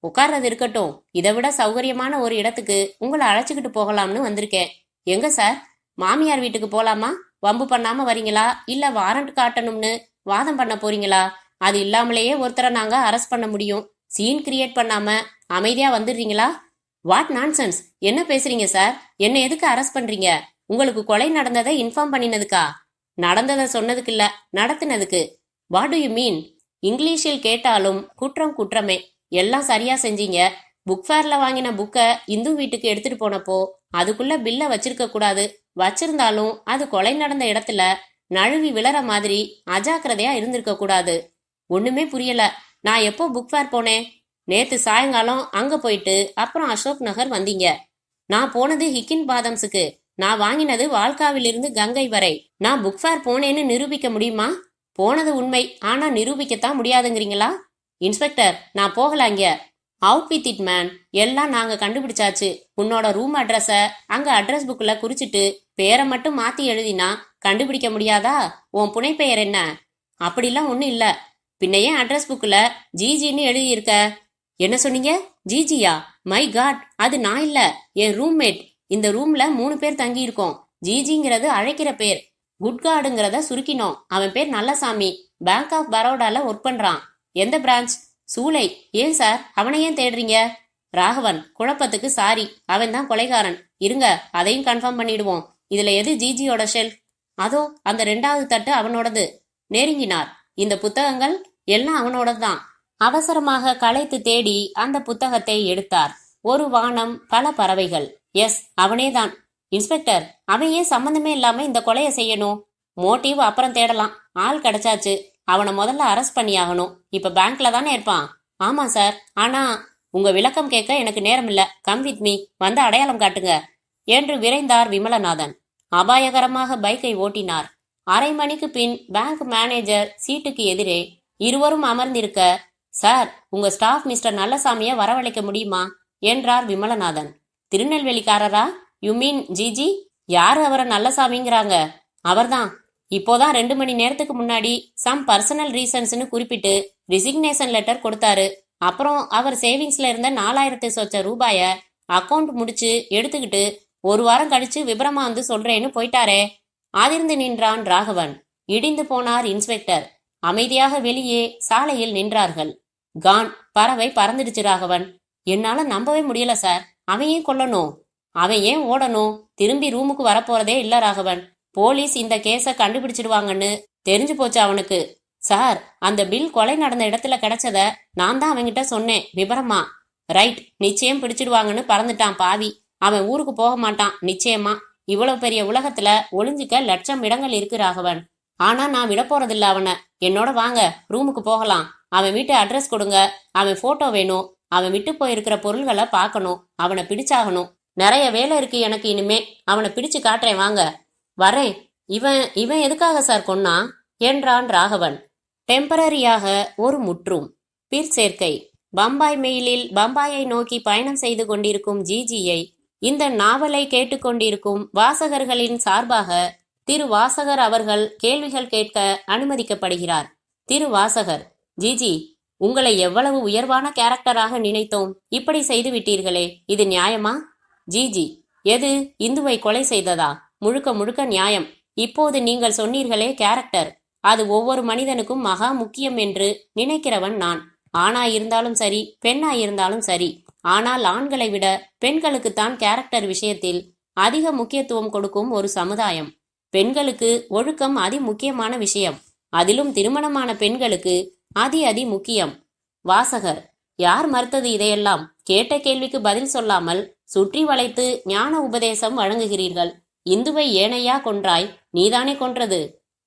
உட்கார்றது இருக்கட்டும், இதை விட சௌகரியமான ஒரு இடத்துக்கு உங்களை அழைச்சிக்கிட்டு போகலாம்னு வந்திருக்கேன். எங்க சார்? மாமியார் வீட்டுக்கு போலாமா? வம்பு பண்ணாம வரீங்களா, இல்ல வாரண்ட் காட்டணும்னு வாதம் பண்ண போறீங்களா? அது இல்லாமலேயே ஒருத்தரை நாங்க அரெஸ்ட் பண்ண முடியும். சீன் கிரியேட் பண்ணாம அமைதியா வந்துடுறீங்களா? What nonsense! என்ன பேசுறீங்க சார்? என்ன எதுக்கு அரெஸ்ட் பண்றீங்க? உங்களுக்கு கொலை நடந்ததை இன்ஃபார்ம் பண்ணினதுக்கா? நடந்ததை சொன்னதுக்கு இல்ல, நடத்தினதுக்கு. What do you mean? இங்கிலீஷில் கேட்டாலும் குற்றம் குற்றமே. எல்லாம் சரியா செஞ்சீங்க. புக் ஃபேர்ல வாங்கின புக்கை இந்து வீட்டுக்கு எடுத்துட்டு போனப்போ அதுக்குள்ள பில்ல வச்சிருக்க கூடாது. வச்சிருந்தாலும் அது கொலை நடந்த இடத்துல நழுவி விழற மாதிரி அஜாக்கிரதையா இருந்திருக்க கூடாது. ஒண்ணுமே புரியல. நான் எப்போ புக் ஃபேர் போனேன்? நேத்து சாயங்காலம் அங்க போயிட்டு அப்புறம் அசோக் நகர் வந்தீங்க. நான் போனது ஹிக்கின் பாதம்ஸுக்கு. நான் வாங்கினது வால்காவிலிருந்து கங்கை வரை. நான் புக் ஃபேர் போனேன்னு நிரூபிக்க முடியுமா? போனது உண்மை, ஆனா நிரூபிக்கத்தான் முடியாதுங்கிறீங்களா? இன்ஸ்பெக்டர், நான் போகலாங்க. Out with it man. எல்லாம் நாங்க கண்டுபிடிச்சாச்சு. உன்னோட ரூம் அட்ரஸ அங்க அட்ரஸ் புக்ல குறிச்சிட்டு பேரை மட்டும் மாத்தி எழுதினா கண்டுபிடிக்க முடியாதா? உன் புனைப்பெயர் என்ன? அப்படிலாம் ஒண்ணும் இல்ல. பின்ன ஏன் அட்ரஸ் புக்ல ஜிஜின்னு எழுதியிருக்க? என்ன சொன்னீங்க? ஜிஜியா? மை காட், அது நான் இல்ல, என் ரூம்மேட். இந்த ரூம்ல 3 பேர் தங்கி இருக்கோம். ஜிஜிங்கிறது அழைக்கிற பேர். குட்கார்டுங்கிறத சுருக்கினோம். அவன் பேர் நல்லசாமி. பேங்க் ஆஃப் பரோடால ஒர்க் பண்றான். எந்த பிரான்ச்? சூளை. ஏன் சார், அவனை ஏன் தேடுறீங்க? ராகவன், குழப்பத்துக்கு சாரி. அவன் தான் கொலைகாரன். இருங்க, அதையும் கன்ஃபார்ம் பண்ணிடுவோம். இதுல எது ஜிஜியோட ஷெல்? அதோ அந்த 2வது தட்டு அவனோடது. நெருங்கினார். இந்த புத்தகங்கள் எல்லாம் அவனோடதுதான். அவசரமாக களைத்து தேடி அந்த புத்தகத்தை எடுத்தார். ஒரு வானம், பல பறவைகள். எஸ், அவனேதான். இன்ஸ்பெக்டர், அவன் ஏன் சம்பந்தமே இல்லாம இந்த கொலையை செய்யணும்? மோட்டிவ் அப்புறம் தேடலாம். ஆள் கிடைச்சாச்சு. அவனை முதல்ல அரெஸ்ட் பண்ணியாகணும். இப்ப பேங்க்ல தானே இருப்பான். ஆமா சார், ஆனா உங்க விளக்கம் கேட்க எனக்கு நேரம் இல்ல. Come with me. வந்து அடையாளம் காட்டுங்க என்று விரைந்தார் விமலநாதன். அபாயகரமாக பைக்கை ஓட்டினார். அரை மணிக்கு பின் பேங்க் மேனேஜர் சீட்டுக்கு எதிரே இருவரும் அமர்ந்திருக்க, சார், உங்க ஸ்டாஃப் மிஸ்டர் நல்லசாமிய வரவழைக்க முடியுமா என்றார் விமலநாதன். திருநெல்வேலிக்காரரா? You mean GG? யாரு அவரை நல்லசாமிங்கிறாங்க? அவர்தான். இப்போதான் 2 மணி நேரத்துக்கு முன்னாடி சம் பர்சனல் ரீசன்ஸ்னு குறிப்பிட்டு ரிசிக்னேஷன் லெட்டர் கொடுத்தாரு. அப்புறம் அவர் சேவிங்ஸ்ல இருந்த 4000 சொச்ச ரூபாய அக்கௌண்ட் முடிச்சு எடுத்துக்கிட்டு 1 வாரம் கழிச்சு விபரமா வந்து சொல்றேன்னு போயிட்டாரே. ஆதிர்ந்து நின்றான் ராகவன். இடிந்து போனார் இன்ஸ்பெக்டர். அமைதியாக வெளியே சாலையில் நின்றார்கள். கான், பறவை பறந்துடுச்சு ராகவன். என்னால நம்பவே முடியல சார். அவன் ஏன் கொல்லணும்? அவன் ஏன் ஓடணும்? திரும்பி ரூமுக்கு வரப்போறதே இல்ல ராகவன். போலீஸ் இந்த கேஸ கண்டுபிடிச்சிடுவாங்கன்னு தெரிஞ்சு போச்சு அவனுக்கு. சார், அந்த பில் கொலை நடந்த இடத்துல கிடைச்சத நான் தான் அவன்கிட்ட சொன்னேன் விபரமா. ரைட், நிச்சயம் பிடிச்சிடுவாங்கன்னு பறந்துட்டான் பாவி. அவன் ஊருக்கு போக மாட்டான் நிச்சயமா. இவ்வளவு பெரிய உலகத்துல ஒளிஞ்சிக்க லட்சம் இடங்கள் இருக்கு ராகவன். ஆனா நான் விட போறதில்ல அவனை. என்னோட வாங்க, ரூமுக்கு போகலாம். அவன் வீட்டு அட்ரஸ் கொடுங்க. அவன் போட்டோ வேணும். அவன் விட்டு போயிருக்கிற பொருள்களை பார்க்கணும். அவனை பிடிச்சாகணும். நிறைய வேலை இருக்கு எனக்கு இனிமே. அவனை பிடிச்சு காட்டுறேன், வாங்க. வரேன். இவன் இவன் எதுக்காக சார் கொன்னா என்றான் ராகவன். டெம்பரரியாக ஒரு முற்றும். பிற்சேர்க்கை. பம்பாய் மெயிலில் பம்பாயை நோக்கி பயணம் செய்து கொண்டிருக்கும் ஜிஜியை இந்த நாவலை கேட்டுக்கொண்டிருக்கும் வாசகர்களின் சார்பாக திரு வாசகர் அவர்கள் கேள்விகள் கேட்க அனுமதிக்கப்படுகிறார். திரு வாசகர்: ஜிஜி, உங்களை எவ்வளவு உயர்வான கேரக்டராக நினைத்தோம். இப்படி செய்து விட்டீர்களே, இது நியாயமா? ஜிஜி: எது? இந்துவை கொலை செய்ததா? முழுக்க முழுக்க நியாயம். இப்போது நீங்கள் சொன்னீர்களே கேரக்டர், அது ஒவ்வொரு மனிதனுக்கும் மகா முக்கியம் என்று நினைக்கிறவன் நான். ஆணாயிருந்தாலும் சரி, பெண்ணாயிருந்தாலும் சரி. ஆனால் ஆண்களை விட பெண்களுக்குத்தான் கேரக்டர் விஷயத்தில் அதிக முக்கியத்துவம் கொடுக்கும் ஒரு சமுதாயம். பெண்களுக்கு ஒழுக்கம் அதி முக்கியமான விஷயம். அதிலும் திருமணமான பெண்களுக்கு அதி முக்கியம். வாசகர்: யார் மறுத்தது இதையெல்லாம்? கேட்ட கேள்விக்கு பதில் சொல்லாமல் சுற்றி வளைத்து ஞான உபதேசம் வழங்குகிறீர்கள். இந்துவை ஏனையா கொன்றாய்? நீதானே கொன்றது.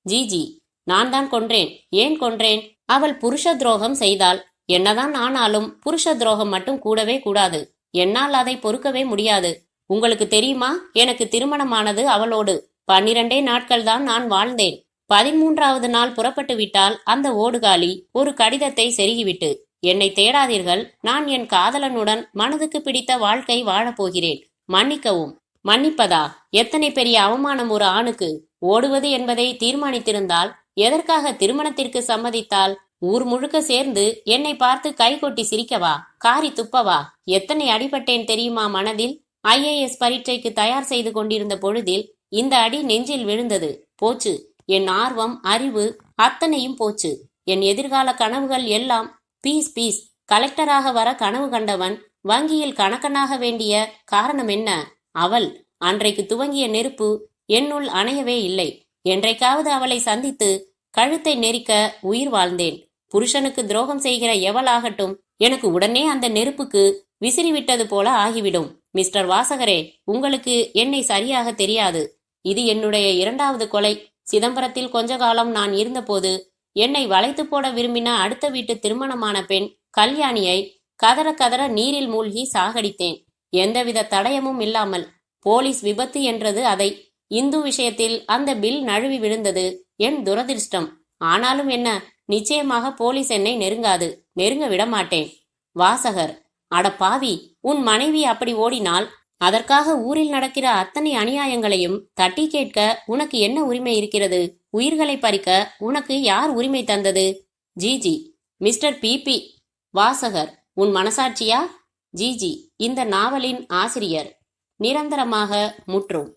ஜிஜி: நான் தான் கொன்றேன். ஏன் கொன்றேன்? அவள் புருஷ துரோகம் செய்தாள். என்னதான் ஆனாலும் புருஷ துரோகம் மட்டும் கூடவே கூடாது. என்னால் அதை பொறுக்கவே முடியாது. உங்களுக்கு தெரியுமா, எனக்கு திருமணமானது அவளோடு 12 நாட்கள் தான் நான் வாழ்ந்தேன். 13வது நாள் புறப்பட்டு விட்டால் அந்த ஓடுகாலி ஒரு கடிதத்தை செருகிவிட்டு, என்னை தேடாதீர்கள், நான் என் காதலனுடன் மனதுக்கு பிடித்த வாழ்க்கை வாழப்போகிறேன். மன்னிக்கவும். மன்னிப்பதா? எத்தனை பெரிய அவமானம் ஒரு ஆணுக்கு! ஓடுவது என்பதை தீர்மானித்திருந்தால் எதற்காக திருமணத்திற்கு சம்மதித்தால்? ஊர் முழுக்க சேர்ந்து என்னை பார்த்து கை கொட்டி சிரிக்கவா? காரி துப்பவா? எத்தனை அடிபட்டேன் தெரியுமா மனதில்? ஐஏஎஸ் பரீட்சைக்கு தயார் செய்து கொண்டிருந்த பொழுதில் இந்த அடி நெஞ்சில் விழுந்தது. போச்சு என் ஆர்வம், அறிவு அத்தனையும் போச்சு. என் எதிர்கால கனவுகள் எல்லாம் பீஸ் பீஸ். கலெக்டராக வர கனவு கண்டவன் வங்கியில் கணக்கனாக வேண்டிய காரணம் என்ன? அவள். அன்றைக்கு துவங்கிய நெருப்பு என்னுள் அணையவே இல்லை. என்றைக்காவது அவளை சந்தித்து கழுத்தை நெரிக்க உயிர் வாழ்ந்தேன். புருஷனுக்கு துரோகம் செய்கிற எவளாகட்டும் எனக்கு உடனே அந்த நெருப்புக்கு விசிறிவிட்டது போல ஆகிவிடும். மிஸ்டர் வாசகரே, உங்களுக்கு என்னை சரியாக தெரியாது. இது என்னுடைய 2வது கொலை. சிதம்பரத்தில் கொஞ்ச காலம் நான் இருந்தபோது என்னை வளைத்து போட விரும்பின அடுத்த வீட்டு திருமணமான பெண் கல்யாணியை கதற கதற நீரில் மூழ்கி சாகடித்தேன். எந்தவித தடயமும் இல்லாமல். போலீஸ் விபத்து என்றது அதை. இந்து விஷயத்தில் அந்த பில் நழுவி விழுந்தது என் துரதிர்ஷ்டம். ஆனாலும் என்ன, நிச்சயமாக போலீஸ் என்னை நெருங்காது. நெருங்க விடமாட்டேன். வாசகர்: அட பாவி, உன் மனைவி அப்படி ஓடினால் அதற்காக ஊரில் நடக்கிற அத்தனை அநியாயங்களையும் தட்டி கேட்க உனக்கு என்ன உரிமை இருக்கிறது? உயிர்களை பறிக்க உனக்கு யார் உரிமை தந்தது? GG: mister BB. வாசகர்: உன் மனசாட்சியா? ஜிஜி: இந்த நாவலின் ஆசிரியர். நிரந்தரமாக முற்றும்.